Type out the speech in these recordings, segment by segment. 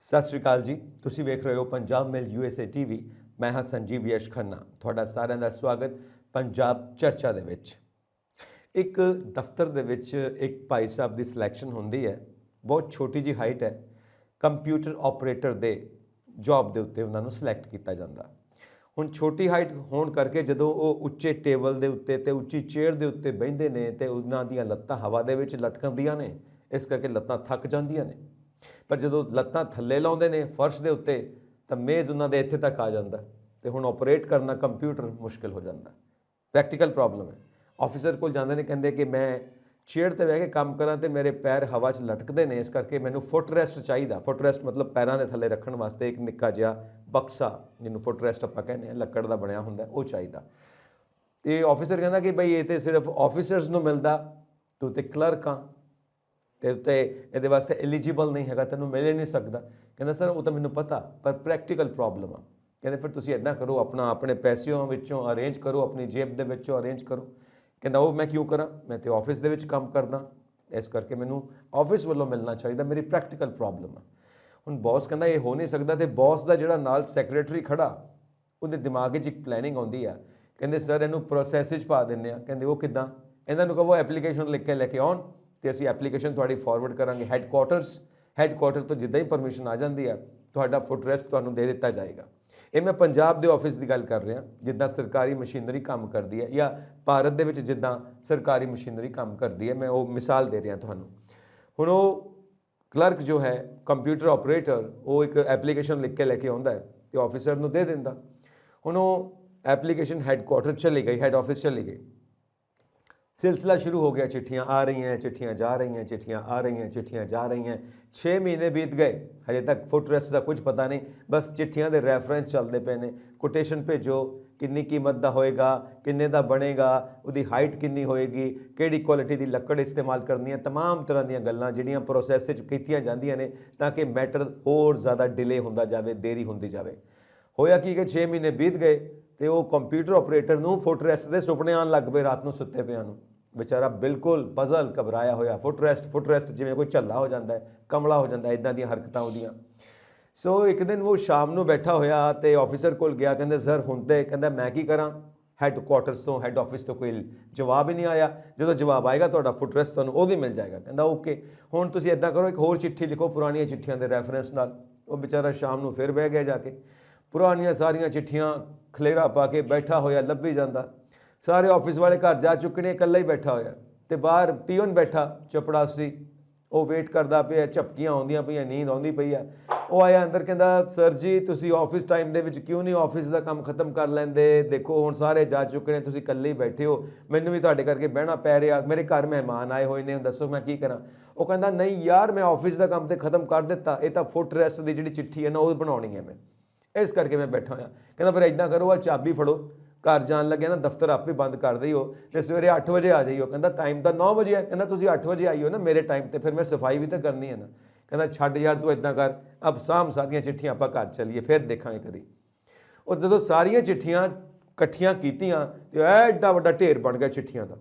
ਸਤਿ ਸ਼੍ਰੀ ਅਕਾਲ ਜੀ। ਤੁਸੀਂ ਵੇਖ ਰਹੇ ਹੋ ਪੰਜਾਬ ਮੇਲ USA TV। ਮੈਂ ਹਾਂ ਸੰਜੀਵ ਯਸ਼ ਖੰਨਾ। ਤੁਹਾਡਾ ਸਾਰਿਆਂ ਦਾ ਸਵਾਗਤ ਪੰਜਾਬ ਚਰਚਾ ਦੇ ਵਿੱਚ। ਇੱਕ ਦਫ਼ਤਰ ਦੇ ਵਿੱਚ ਇੱਕ ਭਾਈ ਸਾਹਿਬ ਦੀ ਸਿਲੈਕਸ਼ਨ ਹੁੰਦੀ ਹੈ। ਬਹੁਤ ਛੋਟੀ ਜੀ ਹਾਈਟ ਹੈ। ਕੰਪਿਊਟਰ ਆਪਰੇਟਰ ਦੇ ਜੌਬ ਦੇ ਉੱਤੇ ਉਹਨਾਂ ਨੂੰ ਸਿਲੈਕਟ ਕੀਤਾ ਜਾਂਦਾ। ਹੁਣ ਛੋਟੀ ਹਾਈਟ ਹੋਣ ਕਰਕੇ ਜਦੋਂ ਉਹ ਉੱਚੇ ਟੇਬਲ ਦੇ ਉੱਤੇ ਤੇ ਉੱਚੀ ਚੇਅਰ ਦੇ ਉੱਤੇ ਬਹਿੰਦੇ ਨੇ ਤੇ ਉਹਨਾਂ ਦੀਆਂ ਲੱਤਾਂ ਹਵਾ ਦੇ ਵਿੱਚ ਲਟਕਦੀਆਂ ਨੇ, ਇਸ ਕਰਕੇ ਲੱਤਾਂ ਥੱਕ ਜਾਂਦੀਆਂ ਨੇ। ਪਰ ਜਦੋਂ ਲੱਤਾਂ ਥੱਲੇ ਲਾਉਂਦੇ ਨੇ ਫਰਸ਼ ਦੇ ਉੱਤੇ ਤਾਂ ਮੇਜ਼ ਉਹਨਾਂ ਦੇ ਇੱਥੇ ਤੱਕ ਆ ਜਾਂਦਾ ਤੇ ਹੁਣ ਆਪਰੇਟ ਕਰਨਾ ਕੰਪਿਊਟਰ ਮੁਸ਼ਕਿਲ ਹੋ ਜਾਂਦਾ। ਪ੍ਰੈਕਟੀਕਲ ਪ੍ਰੋਬਲਮ ਹੈ। ਆਫਿਸਰ ਕੋਲ ਜਾਂਦੇ ਨੇ, ਕਹਿੰਦੇ ਕਿ ਮੈਂ ਚੇਅਰ 'ਤੇ ਬਹਿ ਕੇ ਕੰਮ ਕਰਾਂ ਤੇ ਮੇਰੇ ਪੈਰ ਹਵਾ 'ਚ ਲਟਕਦੇ ਨੇ, ਇਸ ਕਰਕੇ ਮੈਨੂੰ ਫੁੱਟ ਰੈਸਟ ਚਾਹੀਦਾ। ਫੁੱਟ ਰੈਸਟ ਮਤਲਬ ਪੈਰਾਂ ਦੇ ਥੱਲੇ ਰੱਖਣ ਵਾਸਤੇ ਇੱਕ ਨਿੱਕਾ ਜਿਹਾ ਬਕਸਾ, ਜਿਹਨੂੰ ਫੁੱਟ ਰੈਸਟ ਆਪਾਂ ਕਹਿੰਦੇ ਹਾਂ, ਲੱਕੜ ਦਾ ਬਣਿਆ ਹੁੰਦਾ, ਉਹ ਚਾਹੀਦਾ। ਤੇ ਆਫਿਸਰ ਕਹਿੰਦਾ ਕਿ ਬਈ ਇਹ ਤਾਂ ਸਿਰਫ ਆਫਿਸਰਸ ਨੂੰ ਮਿਲਦਾ, ਤੂੰ ਤੇ ਕਲਰਕ ਆ ਤੇ ਉੱਤੇ ਇਹਦੇ ਵਾਸਤੇ ਐਲੀਜੀਬਲ ਨਹੀਂ ਹੈਗਾ, ਤੈਨੂੰ ਮਿਲ ਹੀ ਨਹੀਂ ਸਕਦਾ। ਕਹਿੰਦਾ ਸਰ ਉਹ ਤਾਂ ਮੈਨੂੰ ਪਤਾ, ਪਰ ਪ੍ਰੈਕਟੀਕਲ ਪ੍ਰੋਬਲਮ ਆ। ਕਹਿੰਦੇ ਫਿਰ ਤੁਸੀਂ ਇੱਦਾਂ ਕਰੋ, ਆਪਣੇ ਪੈਸਿਆਂ ਵਿੱਚੋਂ ਅਰੇਂਜ ਕਰੋ, ਆਪਣੀ ਜੇਬ ਦੇ ਵਿੱਚੋਂ ਅਰੇਂਜ ਕਰੋ। ਕਹਿੰਦਾ ਉਹ ਮੈਂ ਕਿਉਂ ਕਰਾਂ, ਮੈਂ ਤਾਂ ਆਫਿਸ ਦੇ ਵਿੱਚ ਕੰਮ ਕਰਦਾ, ਇਸ ਕਰਕੇ ਮੈਨੂੰ ਆਫਿਸ ਵੱਲੋਂ ਮਿਲਣਾ ਚਾਹੀਦਾ, ਮੇਰੀ ਪ੍ਰੈਕਟੀਕਲ ਪ੍ਰੋਬਲਮ ਆ। ਹੁਣ ਬੌਸ ਕਹਿੰਦਾ ਇਹ ਹੋ ਨਹੀਂ ਸਕਦਾ, ਤੇ ਬੌਸ ਦਾ ਜਿਹੜਾ ਨਾਲ ਸੈਕਰਟਰੀ ਖੜਾ, ਉਹਦੇ ਦਿਮਾਗ 'ਚ ਇੱਕ ਪਲੈਨਿੰਗ ਆਉਂਦੀ ਆ। ਕਹਿੰਦੇ ਸਰ ਇਹਨੂੰ ਪ੍ਰੋਸੈਸ 'ਚ ਪਾ ਦਿੰਦੇ ਆ। ਕਹਿੰਦੇ ਉਹ ਕਿੱਦਾਂ? ਇਹਨਾਂ ਨੂੰ ਕਹੋ ਐਪਲੀਕੇਸ਼ਨ ਲਿਖ ਕੇ ਲੈ ਕੇ ਆਉਣ ਤੇ ਅਸੀਂ ਐਪਲੀਕੇਸ਼ਨ ਤੁਹਾਡੀ ਫਾਰਵਰਡ ਕਰਾਂਗੇ ਹੈੱਡਕੁਆਟਰ ਤੋਂ ਜਿੱਦਾਂ ਹੀ ਪਰਮਿਸ਼ਨ ਆ ਜਾਂਦੀ ਹੈ ਤੁਹਾਡਾ ਫੁੱਟ ਰੈਸਟ ਤੁਹਾਨੂੰ ਦੇ ਦਿੱਤਾ ਜਾਏਗਾ। ਇਹ ਮੈਂ ਪੰਜਾਬ ਦੇ ਆਫਿਸ ਦੀ ਗੱਲ ਕਰ ਰਿਹਾ, ਜਿੱਦਾਂ ਸਰਕਾਰੀ ਮਸ਼ੀਨਰੀ ਕੰਮ ਕਰਦੀ ਹੈ, ਜਾਂ ਭਾਰਤ ਦੇ ਵਿੱਚ ਜਿੱਦਾਂ ਸਰਕਾਰੀ ਮਸ਼ੀਨਰੀ ਕੰਮ ਕਰਦੀ ਹੈ, ਮੈਂ ਉਹ ਮਿਸਾਲ ਦੇ ਰਿਹਾ ਤੁਹਾਨੂੰ। ਹੁਣ ਉਹ ਕਲਰਕ ਜੋ ਹੈ, ਕੰਪਿਊਟਰ ਆਪਰੇਟਰ, ਉਹ ਇੱਕ ਐਪਲੀਕੇਸ਼ਨ ਲਿਖ ਕੇ ਲੈ ਕੇ ਆਉਂਦਾ ਹੈ ਤੇ ਆਫਿਸਰ ਨੂੰ ਦੇ ਦਿੰਦਾ। ਹੁਣ ਉਹ ਐਪਲੀਕੇਸ਼ਨ ਹੈੱਡਕੁਆਟਰ ਚਲੀ ਗਈ, ਹੈੱਡ ਆਫਿਸ ਚਲੀ ਗਈ। सिलसिला शुरू हो गया, चिट्ठियाँ आ रही हैं, चिट्ठियाँ जा रही हैं, चिट्ठियाँ आ रही हैं, चिट्ठियाँ जा रही हैं। 6 महीने बीत गए, हजे तक फुट रेस्ट का कुछ पता नहीं, बस चिट्ठियाँ के रैफरेंस चलते पे ने। कोटेशन भेजो, किन्नी कीमत का होएगा, किन्ने का बनेगा, उसकी हाइट किन्नी होएगी, किहड़ी क्वालिटी की लकड़ इस्तेमाल करनी है, तमाम तरह दी गल्लां जिहड़ियां प्रोसैस कीतियां जांदियां ने ताकि मैटर होर ज़्यादा डिले हुंदा जावे, देरी हुंदी जावे। होया कि 6 महीने बीत गए तो वो कंप्यूटर ऑपरेटर नूं फुट रेस्ट के सुपने आउण लग पे, रात नूं सुत्ते पिया नूं। बेचारा बिल्कुल पजल, घबराया होया। फुट रेस्ट जिवें कोई झल्ला हो जाता है, कमला हो जाता है, इदां दी हरकतां उहदियां। सो एक दिन वो शाम नूं बैठा होया तो ऑफिसर कोल गया, कहंदे सर हुण ते, कहंदा मैं की करां, हैडकुआटर्स तो हैड ऑफिस तो कोई जवाब ही नहीं आया। जो जवाब आएगा तो फुट रेस्ट तुहानूं उहदी मिल जाएगा। कहंदा ओके, हुण तुसीं इदां करो, एक होर चिट्ठी लिखो पुरानियां चिट्ठियां दे रैफरेंस नाल। वो बेचारा शाम नूं फिर बह गया जाके, पुरानियां सारियां चिट्ठियां खलेरा पा के बैठा होया, लभी जांदा। सारे ऑफिस वाले घर जा चुके ने, इकल्ला ही बैठा होया ते बाहर पीओन बैठा चपड़ासी, वो वेट करता पिया, झपकियां आउंदियां पईयां, नींद आउंदी पई आ। वो आया अंदर, कहंदा सर जी तुसीं ऑफिस टाइम दे विच क्यों नहीं ऑफिस का काम खत्म कर लैंदे? देखो हुण सारे जा चुके ने, तुसीं इकल्ले ही बैठे हो, मैनूं भी तुहाडे करके बहना पै रिहा, मेरे घर मेहमान आए हुए ने, दसो मैं की करां? वो कहंदा नहीं यार, मैं ऑफिस का काम तो खत्म कर दिता, ये तो फुट रेस्ट की जिहड़ी चिट्ठी है ना वो बनाउणी है, मैं इस करके मैं बैठा होया। कहंदा फिर इदां करो, आ चाबी फड़ो, घर जान लगे ना दफ्तर आपे बंद कर दिओ ते सवेरे 8 बजे आ जाइयो। कहंदा टाइम तो 9 बजे है। कहंदा तुसीं 8 बजे आइयो ना मेरे टाइम ते, फिर मैं सफाई भी तो करनी है ना। कहंदा छड्ड यार तू इदां कर, अब साम सारियां चिट्ठियां आपां घर चलीए, फिर देखांगे कदी। और जदों सारियां चिट्ठियां इकट्ठियां कीतियां ते एड्डा वड्डा ढेर बन गया चिट्ठियां दा।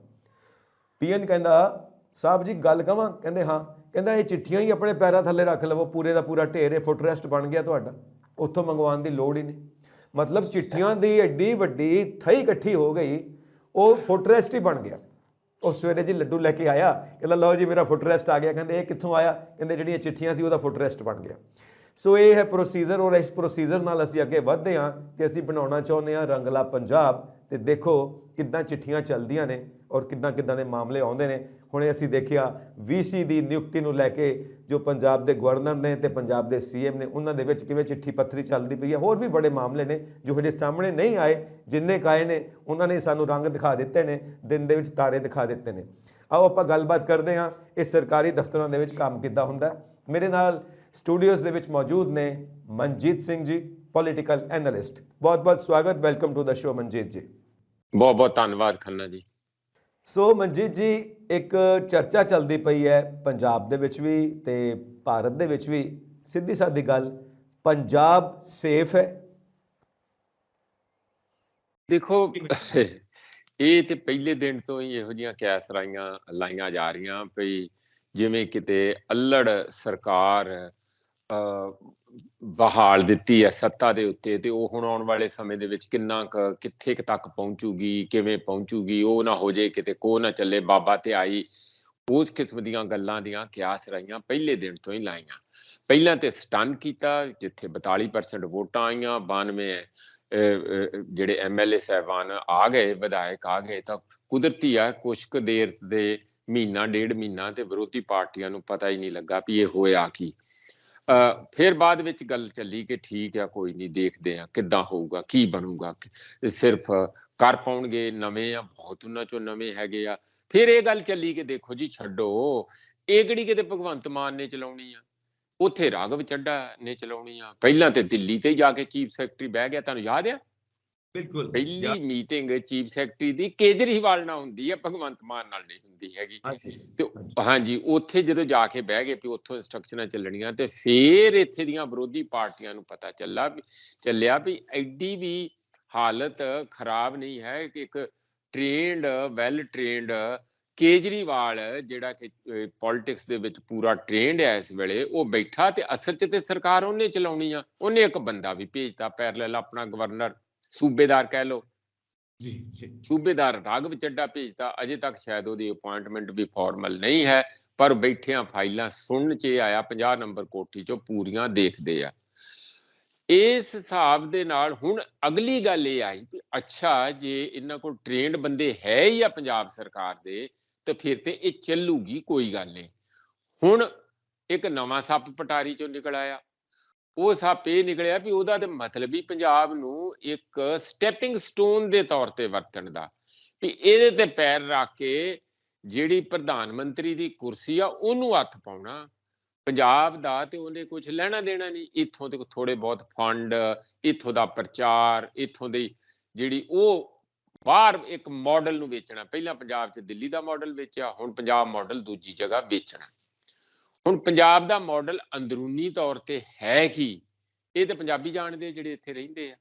पीएन कहंदा साहब जी गल कहां? कहंदे हाँ। कहंदा ये चिट्ठियां ही अपने पैरां थल्ले रख लवो, पूरे का पूरा ढेर है, फुट रेस्ट बन गया तुहाडा, उत्थों मंगवाउण दी लोड़ ही नहीं। मतलब चिट्ठियां दी एड्डी वड्डी थई इकट्ठी हो गई, वो फुट रेस्ट ही बन गया। उस सवेरे जी लड्डू लैके आया, कहता लो जी मेरा फुट रेस्ट आ गया। कहते ये कित्थों आया? कहते जिहड़ियां चिट्ठियां सी उहदा फुट रेस्ट बन गया। सो ये है प्रोसीजर, और इस प्रोसीजर नाल असीं अगे वधदे हां ते असीं बनाउणा चाहुंदे हां रंगला पंजाब। ते देखो किद्दां चिट्ठियां चलदियां ने और किद्दां किद्दां दे मामले आउंदे ने। हुणे असीं देखिया VC दी नियुक्ति नूं लैके जो पंजाब दे गवर्नर ने ते पंजाब दे CM ने, उन्हां दे विच किवें चिट्ठी पत्तरी चलदी पई है। होर भी बड़े मामले ने जो हजे सामने नहीं आए, जिन्ने क आए ने उन्हां ने सानूं रंग दिखा दित्ते ने, दिन दे विच तारे दिखा दित्ते ने। आओ आपां गलबात करदे हां इस सरकारी दफ्तरां दे विच काम किद्दां हुंदा। मेरे नाल स्टूडियोज़ दे विच मौजूद ने मनजीत सिंह जी, पॉलिटिकल एनालिस्ट। बहुत बहुत स्वागत, welcome to the show Manjeet ji. बहुत बहुत धन्यवाद खन्ना जी। सो मनजीत जी, एक चर्चा चलती पई है पंजाब दे विच भी ते भारत दे विच भी, सीधी सादी गल, पंजाब सेफ है? देखो ये तो पहले दिन तो ही ਇਹੋ ਜਿਹੀਆਂ ਕੈਸਰਾਈਆਂ ਲਾਈਆਂ ਜਾ ਰਹੀਆਂ ਪਈ ਜਿਵੇਂ ਕਿਤੇ ਅਲੜ ਸਰਕਾਰ ਬਹਾਲ ਦਿੱਤੀ ਹੈ ਸੱਤਾ ਦੇ ਉੱਤੇ, ਤੇ ਉਹ ਹੁਣ ਆਉਣ ਵਾਲੇ ਸਮੇਂ ਦੇ ਵਿੱਚ ਕਿੰਨਾ ਕੁ ਕਿੱਥੇ ਕੁ ਤੱਕ ਪਹੁੰਚੂਗੀ, ਕਿਵੇਂ ਪਹੁੰਚੂਗੀ, ਉਹ ਨਾ ਹੋ ਜੇ ਕਿਤੇ ਕੋਹ ਨਾ ਚੱਲੇ ਬਾਬਾ ਤੇ ਆਈ। ਉਸ ਕਿਸਮ ਦੀਆਂ ਗੱਲਾਂ ਦੀਆਂ ਕਿਆਸ ਰਹੀਆਂ ਪਹਿਲੇ ਦਿਨ ਤੋਂ ਹੀ ਲਾਈਆਂ। ਪਹਿਲਾਂ ਤੇ ਸਟਨ ਕੀਤਾ ਜਿੱਥੇ 42% ਵੋਟਾਂ ਆਈਆਂ, 92 ਜਿਹੜੇ ਐਮਐਲਏ ਸਾਹਿਬਾਨ ਆ ਗਏ, ਵਿਧਾਇਕ ਆ ਗਏ, ਤਾਂ ਕੁਦਰਤੀ ਆ ਕੁਛ ਕੁ ਦੇਰ ਦੇ ਮਹੀਨਾ ਡੇਢ ਮਹੀਨਾ ਤੇ ਵਿਰੋਧੀ ਪਾਰਟੀਆਂ ਨੂੰ ਪਤਾ ਹੀ ਨਹੀਂ ਲੱਗਾ ਵੀ ਇਹ ਹੋਇਆ ਕੀ। ਫਿਰ ਬਾਅਦ ਵਿੱਚ ਗੱਲ ਚੱਲੀ ਕਿ ਠੀਕ ਆ, ਕੋਈ ਨਹੀਂ, ਦੇਖਦੇ ਆ ਕਿੱਦਾਂ ਹੋਊਗਾ, ਕੀ ਬਣੂਗਾ। ਸਿਰਫ ਕਰ ਪਾਉਣਗੇ, ਨਵੇਂ ਆ ਬਹੁਤ, ਉਹਨਾਂ ਚੋਂ ਨਵੇਂ ਹੈਗੇ ਆ। ਫਿਰ ਇਹ ਗੱਲ ਚੱਲੀ ਕਿ ਦੇਖੋ ਜੀ ਛੱਡੋ, ਇਹ ਕਿਹੜੀ ਕਿਤੇ ਭਗਵੰਤ ਮਾਨ ਨੇ ਚਲਾਉਣੀ ਆ, ਉੱਥੇ ਰਾਘਵ ਚੱਡਾ ਨੇ ਚਲਾਉਣੀ ਆ। ਪਹਿਲਾਂ ਤੇ ਦਿੱਲੀ ਤੇ ਜਾ ਕੇ ਚੀਫ ਸੈਕਟਰੀ ਬਹਿ ਗਿਆ, ਤੁਹਾਨੂੰ ਯਾਦ ਆ? ਬਿਲਕੁਲ ਪਹਿਲੀ ਮੀਟਿੰਗ ਚੀਫ ਸੈਕਟਰੀ ਦੀ ਕੇਜਰੀਵਾਲ ਨਾਲ ਹੁੰਦੀ ਹੈ, ਭਗਵੰਤ ਮਾਨ ਨਾਲ ਨਹੀਂ ਹੁੰਦੀ ਹੈਗੀ। ਤੇ ਹਾਂਜੀ, ਉੱਥੇ ਜਦੋਂ ਜਾ ਕੇ ਬਹਿ ਗਏ ਵੀ ਉੱਥੋਂ ਇੰਸਟਰਕਸ਼ਨਾਂ ਚੱਲਣੀਆਂ, ਤੇ ਫਿਰ ਇੱਥੇ ਦੀਆਂ ਵਿਰੋਧੀ ਪਾਰਟੀਆਂ ਨੂੰ ਪਤਾ ਚੱਲਿਆ ਵੀ ਐਡੀ ਵੀ ਹਾਲਤ ਖਰਾਬ ਨਹੀਂ ਹੈ ਕਿ ਇੱਕ ਟ੍ਰੇਨਡ ਵੈਲ ਟ੍ਰੇਨਡ ਕੇਜਰੀਵਾਲ, ਜਿਹੜਾ ਕਿ ਪੋਲਿਟਿਕਸ ਦੇ ਵਿੱਚ ਪੂਰਾ ਟ੍ਰੇਨਡ ਹੈ ਇਸ ਵੇਲੇ, ਉਹ ਬੈਠਾ ਤੇ ਅਸਲ 'ਚ ਤੇ ਸਰਕਾਰ ਉਹਨੇ ਚਲਾਉਣੀ ਆ। ਉਹਨੇ ਇੱਕ ਬੰਦਾ ਵੀ ਭੇਜਤਾ ਪੈਰਲਲ, ਆਪਣਾ ਗਵਰਨਰ, ਸੂਬੇਦਾਰ ਕਹਿ ਲਓ, ਸੂਬੇਦਾਰ ਰਾਘਵ ਚੱਡਾ ਭੇਜਤਾ। ਅਜੇ ਤੱਕ ਸ਼ਾਇਦ ਉਹਦੀ ਅਪਾਇੰਟਮੈਂਟ ਵੀ ਫਾਰਮਲ ਨਹੀਂ ਹੈ, ਪਰ ਬੈਠਿਆਂ ਫਾਈਲਾਂ ਸੁਣਨ 'ਚ ਆਇਆ 50 ਨੰਬਰ ਕੋਠੀ 'ਚੋਂ ਪੂਰੀਆਂ ਦੇਖਦੇ ਆ। ਇਸ ਹਿਸਾਬ ਦੇ ਨਾਲ ਹੁਣ ਅਗਲੀ ਗੱਲ ਇਹ ਆਈ ਵੀ ਅੱਛਾ, ਜੇ ਇਹਨਾਂ ਕੋਲ ਟ੍ਰੇਨਡ ਬੰਦੇ ਹੈ ਹੀ ਆ ਪੰਜਾਬ ਸਰਕਾਰ ਦੇ, ਤੇ ਫਿਰ ਤੇ ਇਹ ਚੱਲੂਗੀ, ਕੋਈ ਗੱਲ ਨਹੀਂ। ਹੁਣ ਇੱਕ ਨਵਾਂ ਸੱਪ ਪਟਾਰੀ ਚੋਂ ਨਿਕਲ ਆਇਆ। ਉਹ ਸੱਪ ਇਹ ਨਿਕਲਿਆ ਵੀ ਉਹਦਾ ਤੇ ਮਤਲਬ ਹੀ ਪੰਜਾਬ ਨੂੰ ਇੱਕ ਸਟੈਪਿੰਗ ਸਟੋਨ ਦੇ ਤੌਰ ਤੇ ਵਰਤਣ ਦਾ, ਵੀ ਇਹਦੇ ਤੇ ਪੈਰ ਰੱਖ ਕੇ ਜਿਹੜੀ ਪ੍ਰਧਾਨ ਮੰਤਰੀ ਦੀ ਕੁਰਸੀ ਆ ਉਹਨੂੰ ਹੱਥ ਪਾਉਣਾ। ਪੰਜਾਬ ਦਾ ਤੇ ਉਹਨੇ ਕੁਝ ਲੈਣਾ ਦੇਣਾ ਨਹੀਂ, ਇੱਥੋਂ ਦੇ ਥੋੜੇ ਬਹੁਤ ਫੰਡ, ਇੱਥੋਂ ਦਾ ਪ੍ਰਚਾਰ, ਇੱਥੋਂ ਦੀ ਜਿਹੜੀ ਉਹ ਬਾਹਰ ਇੱਕ ਮਾਡਲ ਨੂੰ ਵੇਚਣਾ। ਪਹਿਲਾਂ ਪੰਜਾਬ 'ਚ ਦਿੱਲੀ ਦਾ ਮਾਡਲ ਵੇਚਿਆ, ਹੁਣ ਪੰਜਾਬ ਮਾਡਲ ਦੂਜੀ ਜਗ੍ਹਾ ਵੇਚਣਾ। ਹੁਣ ਪੰਜਾਬ ਦਾ ਮਾਡਲ ਅੰਦਰੂਨੀ ਤੌਰ ਤੇ ਹੈ ਕੀ, ਇਹ ਤਾਂ ਪੰਜਾਬੀ ਜਾਣਦੇ ਜਿਹੜੇ ਇੱਥੇ ਰਹਿੰਦੇ ਆ।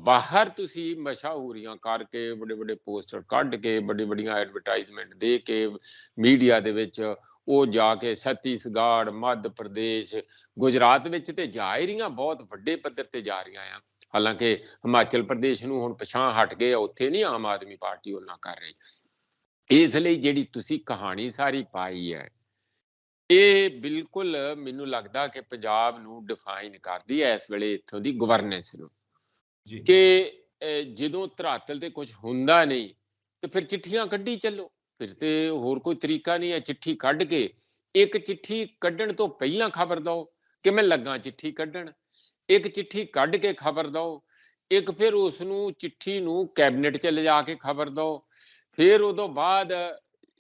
ਬਾਹਰ ਤੁਸੀਂ ਮਸ਼ਹੂਰੀਆਂ ਕਰਕੇ, ਵੱਡੇ ਵੱਡੇ ਪੋਸਟਰ ਕੱਢ ਕੇ, ਵੱਡੀ ਵੱਡੀਆਂ ਐਡਵਰਟਾਈਜ਼ਮੈਂਟ ਦੇ ਕੇ, ਮੀਡੀਆ ਦੇ ਵਿੱਚ ਉਹ ਜਾ ਕੇ ਛੱਤੀਸਗੜ੍ਹ, ਮੱਧ ਪ੍ਰਦੇਸ਼, ਗੁਜਰਾਤ ਵਿੱਚ ਤੇ ਜਾ ਹੀ ਰਹੀਆਂ, ਬਹੁਤ ਵੱਡੇ ਪੱਧਰ ਤੇ ਜਾ ਰਹੀਆਂ ਆ। ਹਾਲਾਂਕਿ ਹਿਮਾਚਲ ਪ੍ਰਦੇਸ਼ ਨੂੰ ਹੁਣ ਪਛਾਂ ਹਟ ਗਏ, ਉੱਥੇ ਨਹੀਂ ਆਮ ਆਦਮੀ ਪਾਰਟੀ ਉਹਨਾਂ ਕਰ ਰਹੀ। ਇਸ ਲਈ ਜਿਹੜੀ ਤੁਸੀਂ ਕਹਾਣੀ ਸਾਰੀ ਪਾਈ ਹੈ, ਇਹ ਬਿਲਕੁਲ ਮੈਨੂੰ ਲੱਗਦਾ ਕਿ ਪੰਜਾਬ ਨੂੰ ਡਿਫਾਈਨ ਕਰਦੀ ਹੈ ਇਸ ਵੇਲੇ ਇੱਥੋਂ ਦੀ ਗਵਰਨੈਂਸ ਨੂੰ। ਕਿ ਜਦੋਂ ਧਰਾਤਲ ਤੇ ਕੁਝ ਹੁੰਦਾ ਨਹੀਂ ਤੇ ਫਿਰ ਚਿੱਠੀਆਂ ਕੱਢੀ ਚੱਲੋ, ਫਿਰ ਤੇ ਹੋਰ ਕੋਈ ਤਰੀਕਾ ਨਹੀਂ ਹੈ। ਚਿੱਠੀ ਕੱਢ ਕੇ, ਇੱਕ ਚਿੱਠੀ ਕੱਢਣ ਤੋਂ ਪਹਿਲਾਂ ਖਬਰ ਦਿਓ ਕਿ ਮੈਂ ਲੱਗਾ ਚਿੱਠੀ ਕੱਢਣ, ਇੱਕ ਚਿੱਠੀ ਕੱਢ ਕੇ ਖਬਰ ਦਿਓ, ਇੱਕ ਫਿਰ ਉਸ ਨੂੰ ਚਿੱਠੀ ਨੂੰ ਕੈਬਨਿਟ 'ਚ ਲਿਜਾ ਕੇ ਖਬਰ ਦਿਓ, ਫਿਰ ਉਦੋਂ ਬਾਅਦ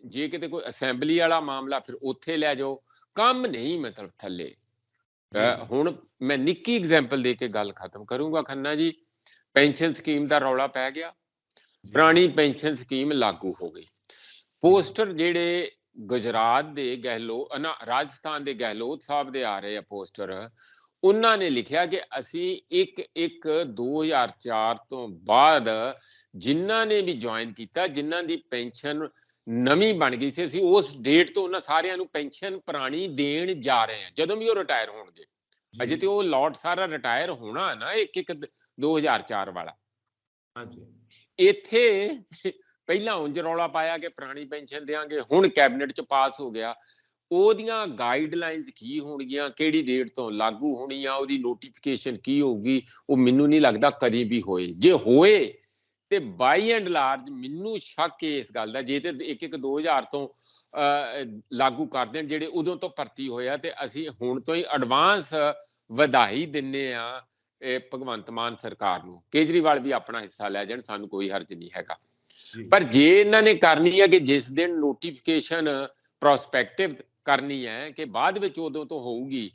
ਜੇ ਕਿਤੇ ਕੋਈ ਅਸੈਂਬਲੀ ਵਾਲਾ ਮਾਮਲਾ ਫਿਰ ਉੱਥੇ ਲੈ ਜਾਓ। ਕੰਮ ਨਹੀਂ ਮਤਲਬ ਥੱਲੇ। ਹੁਣ ਮੈਂ ਨਿੱਕੀ ਐਗਜ਼ਾਮਪਲ ਦੇ ਕੇ ਗੱਲ ਖਤਮ ਕਰੂੰਗਾ ਖੰਨਾ ਜੀ। ਪੈਨਸ਼ਨ ਸਕੀਮ ਦਾ ਰੌਲਾ ਪੈ ਗਿਆ, ਪੁਰਾਣੀ ਪੈਨਸ਼ਨ ਸਕੀਮ ਲਾਗੂ ਹੋ ਗਈ। ਪੋਸਟਰ ਜਿਹੜੇ ਗੁਜਰਾਤ ਦੇ ਗਹਿਲੋਤ, ਰਾਜਸਥਾਨ ਦੇ ਗਹਿਲੋਤ ਸਾਹਿਬ ਦੇ ਆ ਰਹੇ ਆ ਪੋਸਟਰ, ਉਹਨਾਂ ਨੇ ਲਿਖਿਆ ਕਿ ਅਸੀਂ 1/1/2004 ਤੋਂ ਬਾਅਦ ਜਿਨ੍ਹਾਂ ਨੇ ਵੀ ਜੁਆਇਨ ਕੀਤਾ, ਜਿਨ੍ਹਾਂ ਦੀ ਪੈਨਸ਼ਨ ਨਵੀਂ ਬਣ ਗਈ ਸੀ, ਅਸੀਂ ਉਸ ਡੇਟ ਤੋਂ ਉਹਨਾਂ ਸਾਰਿਆਂ ਨੂੰ ਪੈਨਸ਼ਨ ਪੁਰਾਣੀ ਦੇਣ ਜਾ ਰਹੇ ਹਾਂ ਜਦੋਂ ਵੀ ਉਹ ਰਿਟਾਇਰ ਹੋਣਗੇ। ਅਜੇ ਤੇ ਉਹ ਲੋਟ ਸਾਰਾ ਰਿਟਾਇਰ ਹੋਣਾ ਨਾ 1/1/2004 ਵਾਲਾ। ਇੱਥੇ ਪਹਿਲਾਂ ਉਂਝ ਰੌਲਾ ਪਾਇਆ ਕਿ ਪੁਰਾਣੀ ਪੈਨਸ਼ਨ ਦੇਾਂਗੇ, ਹੁਣ ਕੈਬਨਿਟ 'ਚ ਪਾਸ ਹੋ ਗਿਆ। ਉਹਦੀਆਂ ਗਾਈਡਲਾਈਨਸ ਕੀ ਹੋਣਗੀਆਂ, ਕਿਹੜੀ ਡੇਟ ਤੋਂ ਲਾਗੂ ਹੋਣੀ ਆ, ਉਹਦੀ ਨੋਟੀਫਿਕੇਸ਼ਨ ਕੀ ਹੋਊਗੀ, ਉਹ ਮੈਨੂੰ ਨਹੀਂ ਲੱਗਦਾ ਕਦੀ ਵੀ ਹੋਏ। ਜੇ ਹੋਏ ਤੇ ਬਾਈ ਐਂਡ ਲਾਰਜ ਮੈਨੂੰ ਸ਼ੱਕ ਇਸ ਗੱਲ ਦਾ, ਜੇ ਤੇ 1/1/2000 ਤੋਂ ਲਾਗੂ ਕਰ ਦੇਣ ਜਿਹੜੇ ਉਦੋਂ ਤੋਂ ਭਰਤੀ ਹੋਇਆ, ਤੇ ਅਸੀਂ ਹੁਣ ਤੋਂ ਹੀ ਐਡਵਾਂਸ ਵਧਾਈ ਦਿੰਨੇ ਆ ਭਗਵੰਤ ਮਾਨ ਸਰਕਾਰ ਨੂੰ। ਕੇਜਰੀਵਾਲ ਵੀ ਆਪਣਾ ਹਿੱਸਾ ਲੈ ਜਾਣ, ਸਾਨੂੰ ਕੋਈ ਹਰਜ ਨਹੀਂ ਹੈਗਾ। ਪਰ ਜੇ ਇਹਨਾਂ ਨੇ ਕਰਨੀ ਹੈ ਕਿ ਜਿਸ ਦਿਨ ਨੋਟੀਫਿਕੇਸ਼ਨ ਪ੍ਰੋਸਪੈਕਟਿਵ ਕਰਨੀ ਹੈ ਕਿ ਬਾਅਦ ਵਿੱਚ ਉਦੋਂ ਤੋਂ ਹੋਊਗੀ,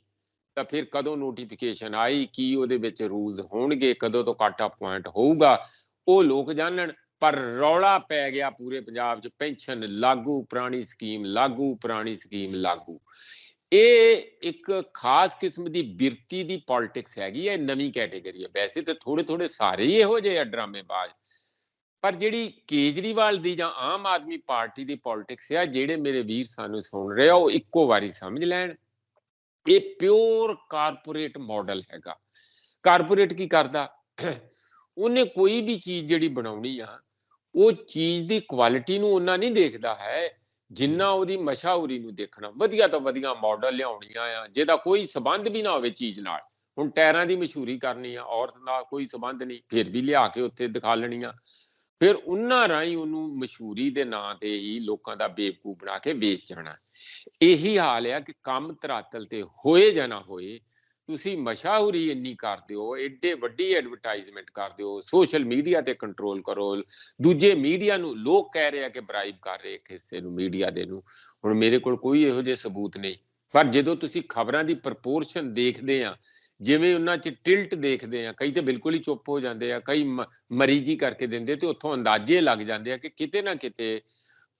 ਤਾਂ ਫਿਰ ਕਦੋਂ ਨੋਟੀਫਿਕੇਸ਼ਨ ਆਈ, ਕੀ ਉਹਦੇ ਵਿੱਚ ਰੂਲਸ ਹੋਣਗੇ, ਕਦੋਂ ਤੋਂ ਕੱਟ ਆਫ ਪੁਆਇੰਟ ਹੋਊਗਾ, ਉਹ ਲੋਕ ਜਾਣਨ। ਪਰ ਰੌਲਾ ਪੈ ਗਿਆ ਪੂਰੇ ਪੰਜਾਬ 'ਚ, ਪੈਨਸ਼ਨ ਲਾਗੂ, ਪੁਰਾਣੀ ਸਕੀਮ ਲਾਗੂ, ਪੁਰਾਣੀ ਸਕੀਮ ਲਾਗੂ। ਇਹ ਇੱਕ ਖਾਸ ਕਿਸਮ ਦੀ ਬਿਰਤੀ ਦੀ ਪੋਲਿਟਿਕਸ ਹੈਗੀ ਹੈ, ਨਵੀਂ ਕੈਟੇਗਰੀ ਹੈ। ਵੈਸੇ ਤਾਂ ਥੋੜੇ ਥੋੜੇ ਸਾਰੇ ਹੀ ਇਹੋ ਜਿਹੇ ਆ ਡਰਾਮੇਬਾਜ਼, ਪਰ ਜਿਹੜੀ ਕੇਜਰੀਵਾਲ ਦੀ ਜਾਂ ਆਮ ਆਦਮੀ ਪਾਰਟੀ ਦੀ ਪੋਲਿਟਿਕਸ ਆ, ਜਿਹੜੇ ਮੇਰੇ ਵੀਰ ਸਾਨੂੰ ਸੁਣ ਰਹੇ ਆ, ਉਹ ਇੱਕੋ ਵਾਰੀ ਸਮਝ ਲੈਣ ਇਹ ਪਿਓਰ ਕਾਰਪੋਰੇਟ ਮਾਡਲ ਹੈਗਾ। ਕਾਰਪੋਰੇਟ ਕੀ ਕਰਦਾ, ਉਹਨੇ ਕੋਈ ਵੀ ਚੀਜ਼ ਜਿਹੜੀ ਬਣਾਉਣੀ ਆ, ਉਹ ਚੀਜ਼ ਦੀ ਕੁਆਲਿਟੀ ਨੂੰ ਉਹਨਾਂ ਨਹੀਂ ਦੇਖਦਾ ਹੈ ਜਿੰਨਾ ਉਹਦੀ ਮਸ਼ਹੂਰੀ ਨੂੰ ਦੇਖਣਾ। ਵਧੀਆ ਤੋਂ ਵਧੀਆ ਮਾਡਲ ਲਿਆਉਣੀਆਂ ਆ ਜਿਹਦਾ ਕੋਈ ਸੰਬੰਧ ਵੀ ਨਾ ਹੋਵੇ ਚੀਜ਼ ਨਾਲ। ਹੁਣ ਟਾਇਰਾਂ ਦੀ ਮਸ਼ਹੂਰੀ ਕਰਨੀ ਆ, ਔਰਤ ਨਾਲ ਕੋਈ ਸੰਬੰਧ ਨਹੀਂ, ਫਿਰ ਵੀ ਲਿਆ ਕੇ ਉੱਥੇ ਦਿਖਾ ਲੈਣੀਆਂ। ਫਿਰ ਉਹਨਾਂ ਰਾਹੀਂ ਉਹਨੂੰ ਮਸ਼ਹੂਰੀ ਦੇ ਨਾਂ ਤੇ ਹੀ ਲੋਕਾਂ ਦਾ ਬੇਵਕੂਫ ਬਣਾ ਕੇ ਵੇਚ ਜਾਣਾ। ਇਹੀ ਹਾਲ ਆ ਕਿ ਕੰਮ ਧਰਾਤਲ ਤੇ ਹੋਏ ਜਾਂ ਨਾ ਹੋਏ, ਤੁਸੀਂ ਮਸ਼ਹੂਰੀ ਇੰਨੀ ਕਰ ਦਿਓ, ਏਡੇ ਵੱਡੀ ਐਡਵਰਟਾਈਜ਼ਮੈਂਟ ਕਰ ਦਿਓ, ਸੋਸ਼ਲ ਮੀਡੀਆ ਤੇ ਕੰਟਰੋਲ ਕਰੋ। ਦੂਜੇ ਮੀਡੀਆ ਨੂੰ ਲੋਕ ਕਹਿ ਰਹੇ ਆ ਕਿ ਬਰਾਈਬ ਕਰ ਰਹੇ ਇੱਕ ਹਿੱਸੇ ਨੂੰ ਮੀਡੀਆ ਦੇ ਨੂੰ। ਹੁਣ ਮੇਰੇ ਕੋਲ ਕੋਈ ਇਹੋ ਜਿਹੇ ਸਬੂਤ ਨਹੀਂ, ਪਰ ਜਦੋਂ ਤੁਸੀਂ ਖਬਰਾਂ ਦੀ ਪ੍ਰਪੋਰਸ਼ਨ ਦੇਖਦੇ ਆ, ਜਿਵੇਂ ਉਹਨਾਂ 'ਚ ਟਿਲਟ ਦੇਖਦੇ ਆ, ਕਈ ਤੇ ਬਿਲਕੁਲ ਹੀ ਚੁੱਪ ਹੋ ਜਾਂਦੇ ਆ, ਕਈ ਮਰੀਜੀ ਕਰਕੇ ਦਿੰਦੇ, ਤੇ ਉੱਥੋਂ ਅੰਦਾਜ਼ੇ ਲੱਗ ਜਾਂਦੇ ਆ ਕਿ ਕਿਤੇ ਨਾ ਕਿਤੇ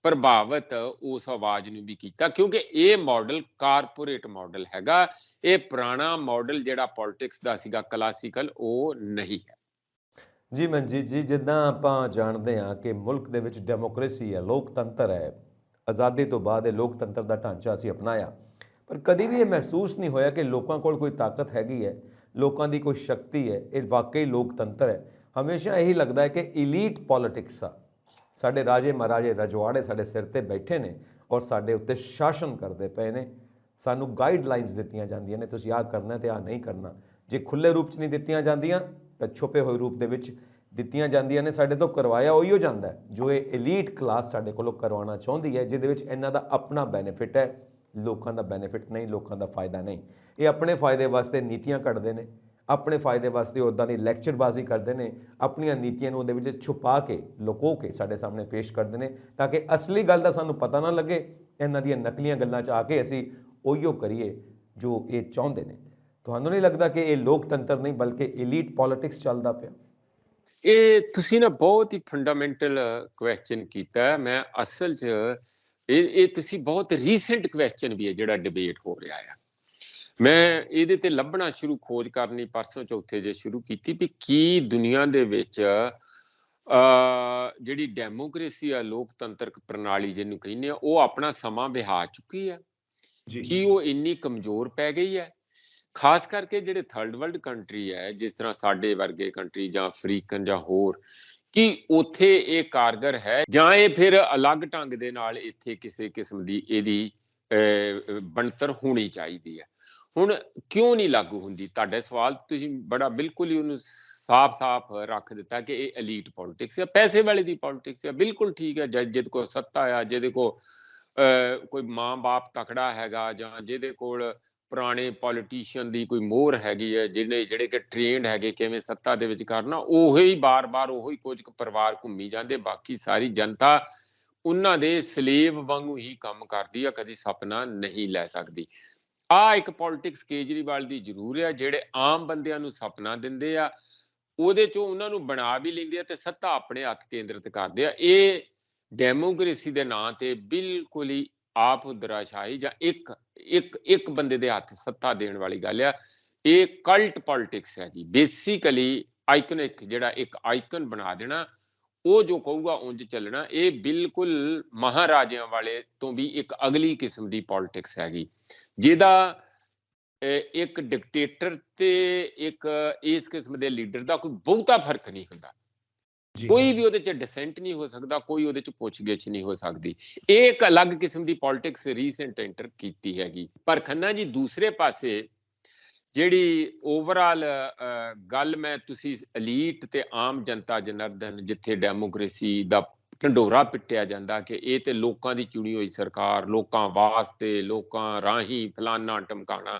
ਪ੍ਰਭਾਵਿਤ ਉਸ ਆਵਾਜ਼ ਨੂੰ ਵੀ ਕੀਤਾ, ਕਿਉਂਕਿ ਇਹ ਮਾਡਲ ਕਾਰਪੋਰੇਟ ਮਾਡਲ ਹੈਗਾ। ਇਹ ਪੁਰਾਣਾ ਮਾਡਲ ਜਿਹੜਾ ਪੋਲਿਟਿਕਸ ਦਾ ਸੀਗਾ ਕਲਾਸੀਕਲ, ਉਹ ਨਹੀਂ ਹੈ। ਜੀ ਮਨਜੀਤ ਜੀ, ਜਿੱਦਾਂ ਆਪਾਂ ਜਾਣਦੇ ਹਾਂ ਕਿ ਮੁਲਕ ਦੇ ਵਿੱਚ ਡੈਮੋਕ੍ਰੇਸੀ ਹੈ, ਲੋਕਤੰਤਰ ਹੈ, ਆਜ਼ਾਦੀ ਤੋਂ ਬਾਅਦ ਇਹ ਲੋਕਤੰਤਰ ਦਾ ਢਾਂਚਾ ਅਸੀਂ ਅਪਣਾਇਆ, ਪਰ ਕਦੀ ਵੀ ਇਹ ਮਹਿਸੂਸ ਨਹੀਂ ਹੋਇਆ ਕਿ ਲੋਕਾਂ ਕੋਲ ਕੋਈ ਤਾਕਤ ਹੈਗੀ ਹੈ, ਲੋਕਾਂ ਦੀ ਕੋਈ ਸ਼ਕਤੀ ਹੈ, ਇਹ ਵਾਕਈ ਲੋਕਤੰਤਰ ਹੈ। ਹਮੇਸ਼ਾ ਇਹੀ ਲੱਗਦਾ ਹੈ ਕਿ ਇਲੀਟ ਪੋਲਿਟਿਕਸ ਆ, ਸਾਡੇ ਰਾਜੇ ਮਹਾਰਾਜੇ ਰਜਵਾੜੇ ਸਾਡੇ ਸਿਰ ਤੇ ਬੈਠੇ ਨੇ ਔਰ ਸਾਡੇ ਉੱਤੇ ਸ਼ਾਸਨ ਕਰਦੇ ਪਏ ਨੇ। ਸਾਨੂੰ ਗਾਈਡਲਾਈਨਸ ਦਿੱਤੀਆਂ ਜਾਂਦੀਆਂ ਨੇ, ਤੁਸੀਂ ਆਹ ਕਰਨਾ ਤੇ ਆਹ ਨਹੀਂ ਕਰਨਾ। ਜੇ ਖੁੱਲ੍ਹੇ ਰੂਪ 'ਚ ਨਹੀਂ ਦਿੱਤੀਆਂ ਜਾਂਦੀਆਂ ਤਾਂ ਛੁਪੇ ਹੋਏ ਰੂਪ ਦੇ ਵਿੱਚ ਦਿੱਤੀਆਂ ਜਾਂਦੀਆਂ ਨੇ। ਸਾਡੇ ਤੋਂ ਕਰਵਾਇਆ ਉਹੀ ਹੋ ਜਾਂਦਾ ਜੋ ਇਹ ਐਲੀਟ ਕਲਾਸ ਸਾਡੇ ਕੋਲੋਂ ਕਰਵਾਉਣਾ ਚਾਹੁੰਦੀ ਹੈ, ਜਿਹਦੇ ਵਿੱਚ ਇਹਨਾਂ ਦਾ ਆਪਣਾ ਬੈਨੀਫਿਟ ਹੈ, ਲੋਕਾਂ ਦਾ ਬੈਨੀਫਿਟ ਨਹੀਂ, ਲੋਕਾਂ ਦਾ ਫਾਇਦਾ ਨਹੀਂ। ਇਹ ਆਪਣੇ ਫਾਇਦੇ ਵਾਸਤੇ ਨੀਤੀਆਂ ਘੜਦੇ ਨੇ, ਆਪਣੇ ਫਾਇਦੇ ਵਾਸਤੇ ਉੱਦਾਂ ਦੀ ਲੈਕਚਰਬਾਜ਼ੀ ਕਰਦੇ ਨੇ, ਆਪਣੀਆਂ ਨੀਤੀਆਂ ਨੂੰ ਉਹਦੇ ਵਿੱਚ ਛੁਪਾ ਕੇ ਲੁਕੋ ਕੇ ਸਾਡੇ ਸਾਹਮਣੇ ਪੇਸ਼ ਕਰਦੇ ਨੇ ਤਾਂ ਕਿ ਅਸਲੀ ਗੱਲ ਦਾ ਸਾਨੂੰ ਪਤਾ ਨਾ ਲੱਗੇ। ਇਹਨਾਂ ਦੀਆਂ ਨਕਲੀਆਂ ਗੱਲਾਂ 'ਚ ਆ ਕੇ ਅਸੀਂ ਉਹੀਓ ਕਰੀਏ ਜੋ ਇਹ ਚਾਹੁੰਦੇ ਨੇ। ਤੁਹਾਨੂੰ ਨਹੀਂ ਲੱਗਦਾ ਕਿ ਇਹ ਲੋਕਤੰਤਰ ਨਹੀਂ ਬਲਕਿ ਐਲੀਟ ਪੋਲਿਟਿਕਸ ਚੱਲਦਾ ਪਿਆ? ਇਹ ਤੁਸੀਂ ਨਾ ਬਹੁਤ ਹੀ ਫੰਡਾਮੈਂਟਲ ਕੁਐਸਚਨ ਕੀਤਾ। ਮੈਂ ਅਸਲ 'ਚ ਇਹ ਤੁਸੀਂ ਬਹੁਤ ਰੀਸੈਂਟ ਕੁਐਸਚਨ ਵੀ ਹੈ ਜਿਹੜਾ ਡਿਬੇਟ ਹੋ ਰਿਹਾ ਆ। ਮੈਂ ਇਹਦੇ ਤੇ ਲੱਭਣਾ ਖੋਜ ਕਰਨੀ ਪਰਸੋਂ ਚੌਥੇ ਜੇ ਸ਼ੁਰੂ ਕੀਤੀ ਵੀ ਕੀ ਦੁਨੀਆ ਦੇ ਵਿੱਚ ਜਿਹੜੀ ਡੈਮੋਕ੍ਰੇਸੀ ਆ, ਲੋਕਤੰਤਰਕ ਪ੍ਰਣਾਲੀ ਜਿਹਨੂੰ ਕਹਿੰਦੇ ਆ, ਉਹ ਆਪਣਾ ਸਮਾਂ ਵਿਹਾ ਚੁੱਕੀ ਆ? ਕੀ ਉਹ ਇੰਨੀ ਕਮਜ਼ੋਰ ਪੈ ਗਈ ਹੈ? ਖਾਸ ਕਰਕੇ ਜਿਹੜੇ ਥਰਡ ਵਰਲਡ ਕੰਟਰੀ ਹੈ, ਜਿਸ ਤਰ੍ਹਾਂ ਸਾਡੇ ਵਰਗੇ ਕੰਟਰੀ ਜਾਂ ਅਫਰੀਕਨ ਜਾਂ ਹੋਰ, ਕਿ ਉੱਥੇ ਇਹ ਕਾਰਗਰ ਹੈ ਜਾਂ ਇਹ ਫਿਰ ਅਲੱਗ ਢੰਗ ਦੇ ਨਾਲ ਇੱਥੇ ਕਿਸੇ ਕਿਸਮ ਦੀ ਇਹਦੀ ਬਣਤਰ ਹੋਣੀ ਚਾਹੀਦੀ ਹੈ? ਹੁਣ ਕਿਉਂ ਨਹੀਂ ਲਾਗੂ ਹੁੰਦੀ? ਤੁਹਾਡਾ ਸਵਾਲ ਤੁਸੀਂ ਬੜਾ ਬਿਲਕੁਲ ਹੀ ਉਹਨੂੰ ਸਾਫ਼-ਸਾਫ਼ ਰੱਖ ਦਿੱਤਾ ਕਿ ਇਹ ਐਲੀਟ ਪੋਲਿਟਿਕਸ ਹੈ, ਪੈਸੇ ਵਾਲੇ ਦੀ ਪੋਲਿਟਿਕਸ ਹੈ। ਬਿਲਕੁਲ ਠੀਕ ਹੈ, ਜਿਹਦੇ ਕੋਲ ਸੱਤਾ ਆ, ਜਿਹਦੇ ਕੋਲ ਕੋਈ ਮਾਂ-ਬਾਪ ਤਕੜਾ ਹੈਗਾ, ਜਾਂ ਜਿਹਦੇ ਕੋਲ ਪੁਰਾਣੇ ਪੋਲੀਟੀਸ਼ੀਅਨ ਦੀ ਕੋਈ ਮੋਹਰ ਹੈਗੀ ਹੈ, ਜਿਹੜੇ ਕਿ ਟ੍ਰੇਨਡ ਹੈਗੇ ਕਿਵੇਂ ਸੱਤਾ ਦੇ ਵਿੱਚ ਕਰਨਾ, ਉਹੀ ਬਾਰ-ਬਾਰ ਉਹੀ ਕੁਝ ਕੁ ਪਰਿਵਾਰ ਘੁੰਮੀ ਜਾਂਦੇ, ਬਾਕੀ ਸਾਰੀ ਜਨਤਾ ਉਹਨਾਂ ਦੇ ਸਲੇਵ ਵਾਂਗੂ ਹੀ ਕੰਮ ਕਰਦੀ ਆ, ਕਦੀ ਸਪਨਾ ਨਹੀਂ ਲੈ ਸਕਦੀ। ਆਹ ਇੱਕ ਪੋਲਿਟਿਕਸ ਕੇਜਰੀਵਾਲ ਦੀ ਜ਼ਰੂਰ ਆ, ਜਿਹੜੇ ਆਮ ਬੰਦਿਆਂ ਨੂੰ ਸਪਨਾ ਦਿੰਦੇ ਆ, ਉਹਦੇ ਚੋਂ ਉਹਨਾਂ ਨੂੰ ਬਣਾ ਵੀ ਲੈਂਦੇ ਆ ਤੇ ਸੱਤਾ ਆਪਣੇ ਹੱਥ ਕੇਂਦਰਿਤ ਕਰਦੇ ਆ। ਇਹ ਡੈਮੋਕ੍ਰੇਸੀ ਦੇ ਨਾਂ ਤੇ ਬਿਲਕੁਲ ਹੀ ਆਪ ਹੁਦਰਾਸ਼ਾਹੀ ਜਾਂ ਇੱਕ ਬੰਦੇ ਦੇ ਹੱਥ ਸੱਤਾ ਦੇਣ ਵਾਲੀ ਗੱਲ ਆ। ਇਹ ਕਲਟ ਪੋਲਿਟਿਕਸ ਹੈ ਜੀ, ਬੇਸਿਕਲੀ ਆਈਕਨਿਕ, ਜਿਹੜਾ ਇੱਕ ਆਈਕਨ ਬਣਾ ਦੇਣਾ, ਉਹ ਜੋ ਕਹੂਗਾ ਉਂਝ ਚੱਲਣਾ। ਇਹ ਬਿਲਕੁਲ ਮਹਾਰਾਜਿਆਂ ਵਾਲੇ ਤੋਂ ਵੀ ਇੱਕ ਅਗਲੀ ਕਿਸਮ ਦੀ ਪੋਲਿਟਿਕਸ ਹੈਗੀ, ਜਿਹਦਾ ਇੱਕ ਡਿਕਟੇਟਰ ਤੇ ਇੱਕ ਇਸ ਕਿਸਮ ਦੇ ਲੀਡਰ ਦਾ ਕੋਈ ਬਹੁਤਾ ਫਰਕ ਨਹੀਂ ਹੁੰਦਾ। ਕੋਈ ਵੀ ਉਹਦੇ 'ਚ ਡਿਸੈਂਟ ਨਹੀਂ ਹੋ ਸਕਦਾ, ਕੋਈ ਉਹਦੇ 'ਚ ਪੁੱਛ-ਗਿੱਛ ਨਹੀਂ ਹੋ ਸਕਦੀ। ਇਹ ਇੱਕ ਅਲੱਗ ਕਿਸਮ ਦੀ ਪੋਲਿਟਿਕਸ ਰੀਸੈਂਟ ਐਂਟਰ ਕੀਤੀ ਹੈਗੀ। ਪਰ ਖੰਨਾ ਜੀ, ਦੂਸਰੇ ਪਾਸੇ ਜਿਹੜੀ ਓਵਰਆਲ ਗੱਲ ਮੈਂ ਤੁਸੀਂ ਐਲੀਟ ਤੇ ਆਮ ਜਨਤਾ ਜਨਾਰਦਨ, ਜਿੱਥੇ ਡੈਮੋਕ੍ਰੇਸੀ ਦਾ ਢੰਡੋਰਾ ਪਿੱਟਿਆ ਜਾਂਦਾ ਕਿ ਇਹ ਤੇ ਲੋਕਾਂ ਦੀ ਚੁਣੀ ਹੋਈ ਸਰਕਾਰ, ਲੋਕਾਂ ਵਾਸਤੇ, ਲੋਕਾਂ ਰਾਹੀਂ ਫਲਾਨਾ ਟਮਕਾਣਾ,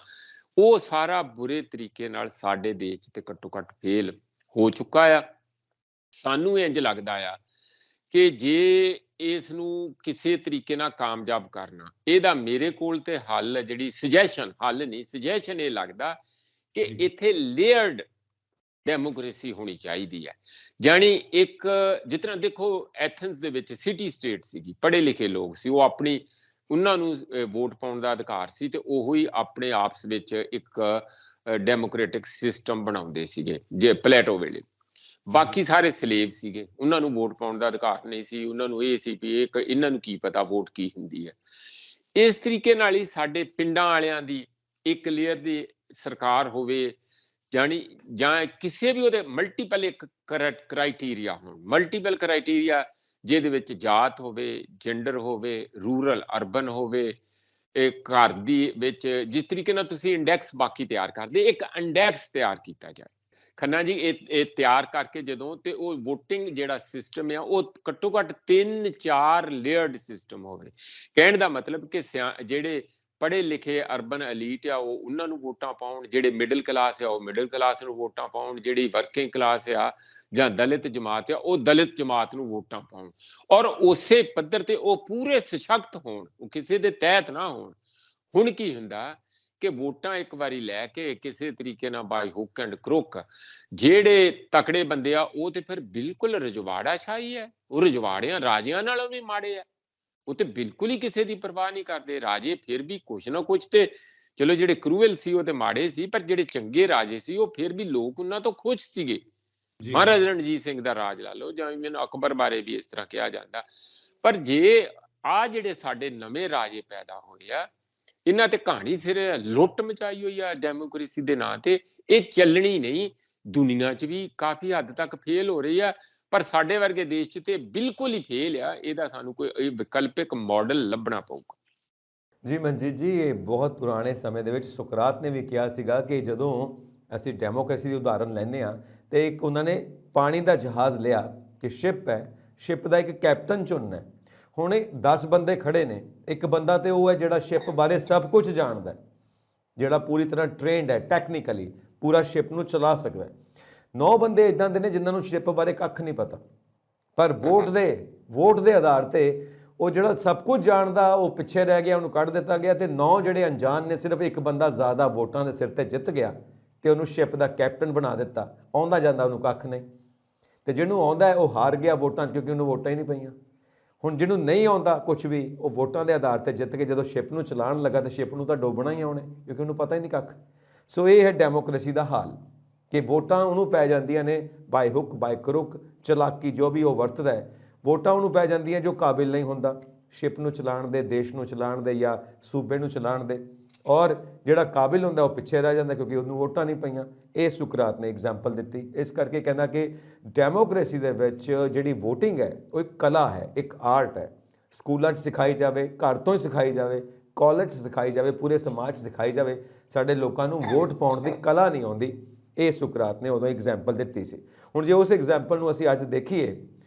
ਉਹ ਸਾਰਾ ਬੁਰੇ ਤਰੀਕੇ ਨਾਲ ਸਾਡੇ ਦੇਸ਼ 'ਚ ਤੇ ਘੱਟੋ-ਘੱਟ ਫੇਲ ਹੋ ਚੁੱਕਾ ਆ। ਸਾਨੂੰ ਇੰਝ ਲੱਗਦਾ ਆ ਕਿ ਜੇ ਇਸ ਨੂੰ ਕਿਸੇ ਤਰੀਕੇ ਨਾਲ ਕਾਮਯਾਬ ਕਰਨਾ, ਇਹਦਾ ਮੇਰੇ ਕੋਲ ਤੇ ਹੱਲ, ਜਿਹੜੀ ਸੁਜੈਸ਼ਨ, ਹੱਲ ਨਹੀਂ ਸੁਜੈਸ਼ਨ, ਇਹ ਲੱਗਦਾ ਕਿ ਇੱਥੇ ਲੇਅਰਡ ਡੈਮੋਕ੍ਰੇਸੀ ਹੋਣੀ ਚਾਹੀਦੀ ਹੈ। ਜਾਣੀ ਇੱਕ, ਜਿਸ ਤਰ੍ਹਾਂ ਦੇਖੋ ਐਥਨਸ ਦੇ ਵਿੱਚ ਸਿਟੀ ਸਟੇਟ ਸੀਗੀ, ਪੜ੍ਹੇ ਲਿਖੇ ਲੋਕ ਸੀ, ਉਹ ਆਪਣੀ, ਉਹਨਾਂ ਨੂੰ ਵੋਟ ਪਾਉਣ ਦਾ ਅਧਿਕਾਰ ਸੀ, ਤੇ ਉਹੋ ਹੀ ਆਪਣੇ ਆਪਸ ਵਿੱਚ ਇੱਕ ਡੈਮੋਕ੍ਰੈਟਿਕ ਸਿਸਟਮ ਬਣਾਉਂਦੇ ਸੀਗੇ ਜੇ ਪਲੇਟੋ ਵੇਲੇ। ਬਾਕੀ ਸਾਰੇ ਸਲੇਵ ਸੀਗੇ, ਉਹਨਾਂ ਨੂੰ ਵੋਟ ਪਾਉਣ ਦਾ ਅਧਿਕਾਰ ਨਹੀਂ ਸੀ। ਉਹਨਾਂ ਨੂੰ ਇਹ ਸੀ ਵੀ ਇਹਨਾਂ ਨੂੰ ਕੀ ਪਤਾ ਵੋਟ ਕੀ ਹੁੰਦੀ ਹੈ। ਇਸ ਤਰੀਕੇ ਨਾਲ ਹੀ ਸਾਡੇ ਪਿੰਡਾਂ ਵਾਲਿਆਂ ਦੀ ਇੱਕ ਲੇਅਰ ਦੀ ਸਰਕਾਰ ਹੋਵੇ, ਜਾਣੀ ਜਾਂ ਕਿਸੇ ਵੀ ਉਹਦੇ ਮਲਟੀਪਲ ਇੱਕ ਕ੍ਰਾਈਟੇਰੀਆ ਹੋਣ, ਮਲਟੀਪਲ ਕ੍ਰਾਈਟੇਰੀਆ ਜਿਹਦੇ ਵਿੱਚ ਜਾਤ ਹੋਵੇ, ਜੈਂਡਰ ਹੋਵੇ, ਰੂਰਲ ਅਰਬਨ ਹੋਵੇ, ਇਹ ਘਰ ਦੀ ਵਿੱਚ ਜਿਸ ਤਰੀਕੇ ਨਾਲ ਤੁਸੀਂ ਇੰਡੈਕਸ ਬਾਕੀ ਤਿਆਰ ਕਰਦੇ, ਇੱਕ ਇੰਡੈਕਸ ਤਿਆਰ ਕੀਤਾ ਜਾਏ ਖੰਨਾ ਜੀ। ਇਹ ਤਿਆਰ ਕਰਕੇ ਜਦੋਂ ਤੇ ਉਹ ਵੋਟਿੰਗ ਜਿਹੜਾ ਸਿਸਟਮ ਆ ਉਹ ਘੱਟੋ ਘੱਟ 3-4 ਲੇਅਰਡ ਸਿਸਟਮ ਹੋਵੇ। ਕਹਿਣ ਦਾ ਮਤਲਬ ਕਿ ਜਿਹੜੇ ਪੜ੍ਹੇ ਲਿਖੇ ਅਰਬਨ ਐਲੀਟ ਆ ਉਹ ਉਹਨਾਂ ਨੂੰ ਵੋਟਾਂ ਪਾਉਣ, ਜਿਹੜੇ ਮਿਡਲ ਕਲਾਸ ਆ ਉਹ ਮਿਡਲ ਕਲਾਸ ਨੂੰ ਵੋਟਾਂ ਪਾਉਣ, ਜਿਹੜੀ ਵਰਕਿੰਗ ਕਲਾਸ ਆ ਜਾਂ ਦਲਿਤ ਜਮਾਤ ਆ ਉਹ ਦਲਿਤ ਜਮਾਤ ਨੂੰ ਵੋਟਾਂ ਪਾਉਣ, ਔਰ ਉਸੇ ਪੱਧਰ ਤੇ ਉਹ ਪੂਰੇ ਸਸ਼ਕਤ ਹੋਣ, ਉਹ ਕਿਸੇ ਦੇ ਤਹਿਤ ਨਾ ਹੋਣ। ਹੁਣ ਕੀ ਹੁੰਦਾ ਕਿ ਵੋਟਾਂ ਇੱਕ ਵਾਰੀ ਲੈ ਕੇ ਕਿਸੇ ਤਰੀਕੇ ਨਾਲ ਬਾਈ ਹੁੱਕ ਐਂਡ ਕਰੁੱਕ ਜਿਹੜੇ ਤਕੜੇ ਬੰਦੇ ਆ ਉਹ ਤੇ ਫਿਰ ਬਿਲਕੁਲ ਰਜਵਾੜਾ ਛਾਈ ਹੈ, ਉਹ ਰਜਵਾੜਿਆਂ ਰਾਜਿਆਂ ਨਾਲੋਂ ਵੀ ਮਾੜੇ ਆ, ਉਹ ਤੇ ਬਿਲਕੁਲ ਹੀ ਕਿਸੇ ਦੀ ਪਰਵਾਹ ਨਹੀਂ ਕਰਦੇ। ਰਾਜੇ ਫਿਰ ਵੀ ਕੁਛ ਨਾ ਕੁਛ ਤੇ ਚਲੋ, ਜਿਹੜੇ ਕਰੂਅਲ ਸੀ ਉਹ ਤੇ ਮਾੜੇ ਸੀ, ਪਰ ਜਿਹੜੇ ਚੰਗੇ ਰਾਜੇ ਸੀ ਉਹ ਫਿਰ ਵੀ ਲੋਕ ਉਹਨਾਂ ਤੋਂ ਖੁਸ਼ ਸੀਗੇ। ਮਹਾਰਾਜਾ ਰਣਜੀਤ ਸਿੰਘ ਦਾ ਰਾਜ ਲਾ ਲਓ, ਜਾਂ ਮੈਨੂੰ ਅਕਬਰ ਬਾਰੇ ਵੀ ਇਸ ਤਰ੍ਹਾਂ ਕਿਹਾ ਜਾਂਦਾ। ਪਰ ਜੇ ਆ ਜਿਹੜੇ ਸਾਡੇ ਨਵੇਂ ਰਾਜੇ ਪੈਦਾ ਹੋਏ ਆ, ਇਹਨਾਂ ਤੇ ਕਹਾਣੀ ਸਿਰੇ ਲੁੱਟ ਮਚਾਈ ਹੋਈ ਆ ਡੈਮੋਕ੍ਰੇਸੀ ਦੇ ਨਾਂ ਤੇ, ਇਹ ਚੱਲਣੀ ਨਹੀਂ। ਦੁਨੀਆ 'ਚ ਵੀ ਕਾਫੀ ਹੱਦ ਤੱਕ ਫੇਲ ਹੋ ਰਹੀ ਆ, ਪਰ ਸਾਡੇ ਵਰਗੇ ਦੇਸ਼ 'ਚ ਤੇ ਬਿਲਕੁਲ ਹੀ ਫੇਲ ਆ। ਇਹਦਾ ਸਾਨੂੰ ਕੋਈ ਵਿਕਲਪਿਕ ਮਾਡਲ ਲੱਭਣਾ ਪਊਗਾ। ਜੀ ਮਨਜੀਤ ਜੀ, ਇਹ ਬਹੁਤ ਪੁਰਾਣੇ ਸਮੇਂ ਦੇ ਵਿੱਚ ਸੁਕਰਾਤ ਨੇ ਵੀ ਕਿਹਾ ਸੀਗਾ ਕਿ ਜਦੋਂ ਅਸੀਂ ਡੈਮੋਕ੍ਰੇਸੀ ਦੀ ਉਦਾਹਰਨ ਲੈਂਦੇ ਹਾਂ ਤੇ ਇੱਕ ਉਹਨਾਂ ਨੇ ਪਾਣੀ ਦਾ ਜਹਾਜ਼ ਲਿਆ ਕਿ ਸ਼ਿਪ ਹੈ, ਸ਼ਿਪ ਦਾ ਇੱਕ ਕੈਪਟਨ ਚੁਣਨਾ ਹੈ। ਹੁਣ 10 ਬੰਦੇ ਖੜੇ ਨੇ, ਇੱਕ ਬੰਦਾ ਤੇ ਉਹ ਹੈ ਜਿਹੜਾ ਸ਼ਿਪ ਬਾਰੇ ਸਭ ਕੁਝ ਜਾਣਦਾ, ਜਿਹੜਾ ਪੂਰੀ ਤਰ੍ਹਾਂ ਟ੍ਰੇਨਡ ਹੈ, ਟੈਕਨੀਕਲੀ ਪੂਰਾ ਸ਼ਿਪ ਨੂੰ ਚਲਾ ਸਕਦਾ ਹੈ। 9 ਬੰਦੇ ਇਦਾਂ ਦੇ ਨੇ ਜਿਨ੍ਹਾਂ ਨੂੰ ਸ਼ਿਪ ਬਾਰੇ ਕੱਖ ਨਹੀਂ ਪਤਾ, ਪਰ ਵੋਟ ਦੇ ਆਧਾਰ ਤੇ ਉਹ ਜਿਹੜਾ ਸਭ ਕੁਝ ਜਾਣਦਾ ਉਹ ਪਿੱਛੇ ਰਹਿ ਗਿਆ, ਉਹਨੂੰ ਕੱਢ ਦਿੱਤਾ ਗਿਆ। ਤੇ 9 ਜਿਹੜੇ ਅਣਜਾਣ ਨੇ, ਸਿਰਫ ਇੱਕ ਬੰਦਾ ਜ਼ਿਆਦਾ ਵੋਟਾਂ ਦੇ ਸਿਰ ਤੇ ਜਿੱਤ ਗਿਆ ਤੇ ਉਹਨੂੰ ਸ਼ਿਪ ਦਾ ਕੈਪਟਨ ਬਣਾ ਦਿੱਤਾ। ਆਉਂਦਾ ਜਾਂਦਾ ਉਹਨੂੰ ਕੱਖ ਨਹੀਂ, ਤੇ ਜਿਹਨੂੰ ਆਉਂਦਾ ਉਹ ਹਾਰ ਗਿਆ ਵੋਟਾਂ 'ਚ, ਕਿਉਂਕਿ ਉਹਨੂੰ ਵੋਟਾਂ ਹੀ ਨਹੀਂ ਪਈਆਂ। ਹੁਣ ਜਿਹਨੂੰ ਨਹੀਂ ਆਉਂਦਾ ਕੁਝ ਵੀ, ਉਹ ਵੋਟਾਂ ਦੇ ਆਧਾਰ ਤੇ ਜਿੱਤ ਕੇ ਜਦੋਂ ਸ਼ਿਪ ਨੂੰ ਚਲਾਉਣ ਲੱਗਾ ਤੇ ਸ਼ਿਪ ਨੂੰ ਤਾਂ ਡੋਬਣਾ ਹੀ ਆਉਣੇ, ਕਿਉਂਕਿ ਉਹਨੂੰ ਪਤਾ ਹੀ ਨਹੀਂ ਕੱਖ। ਸੋ ਇਹ ਹੈ ਡੈਮੋਕ੍ਰੇਸੀ ਦਾ ਹਾਲ ਕਿ ਵੋਟਾਂ ਉਹਨੂੰ ਪੈ ਜਾਂਦੀਆਂ ਨੇ ਬਾਈ ਹੁੱਕ ਬਾਈ ਕਰੁੱਕ, ਚਲਾਕੀ ਜੋ ਵੀ ਉਹ ਵਰਤਦਾ ਹੈ। ਵੋਟਾਂ ਉਹਨੂੰ ਪੈ ਜਾਂਦੀਆਂ ਜੋ ਕਾਬਿਲ ਨਹੀਂ ਹੁੰਦਾ ਸ਼ਿਪ ਨੂੰ ਚਲਾਉਣ ਦੇ, ਦੇਸ਼ ਨੂੰ ਚਲਾਉਣ ਦੇ ਜਾਂ ਸੂਬੇ ਨੂੰ ਚਲਾਉਣ ਦੇ, ਔਰ ਜਿਹੜਾ ਕਾਬਿਲ ਹੁੰਦਾ ਉਹ ਪਿੱਛੇ ਰਹਿ ਜਾਂਦਾ ਕਿਉਂਕਿ ਉਹਨੂੰ ਵੋਟਾਂ ਨਹੀਂ ਪਈਆਂ। ਇਹ ਸੁਕਰਾਤ ਨੇ ਐਗਜ਼ਾਮਪਲ ਦਿੱਤੀ। ਇਸ ਕਰਕੇ ਕਹਿੰਦਾ ਕਿ ਡੈਮੋਕ੍ਰੇਸੀ ਦੇ ਵਿੱਚ ਜਿਹੜੀ ਵੋਟਿੰਗ ਹੈ ਉਹ ਇੱਕ ਕਲਾ ਹੈ, ਇੱਕ ਆਰਟ ਹੈ। ਸਕੂਲਾਂ 'ਚ ਸਿਖਾਈ ਜਾਵੇ, ਘਰ ਤੋਂ ਹੀ ਸਿਖਾਈ ਜਾਵੇ, ਕਾਲਜ 'ਚ ਸਿਖਾਈ ਜਾਵੇ, ਪੂਰੇ ਸਮਾਜ 'ਚ ਸਿਖਾਈ ਜਾਵੇ। ਸਾਡੇ ਲੋਕਾਂ ਨੂੰ ਵੋਟ ਪਾਉਣ ਦੀ ਕਲਾ ਨਹੀਂ ਆਉਂਦੀ। ਇਹ ਸੁਕਰਾਤ ਨੇ ਉਦੋਂ ਐਗਜ਼ਾਮਪਲ ਦਿੱਤੀ ਸੀ। ਹੁਣ ਜੇ ਉਸ ਐਗਜ਼ਾਮਪਲ ਨੂੰ ਅਸੀਂ ਅੱਜ ਦੇਖੀਏ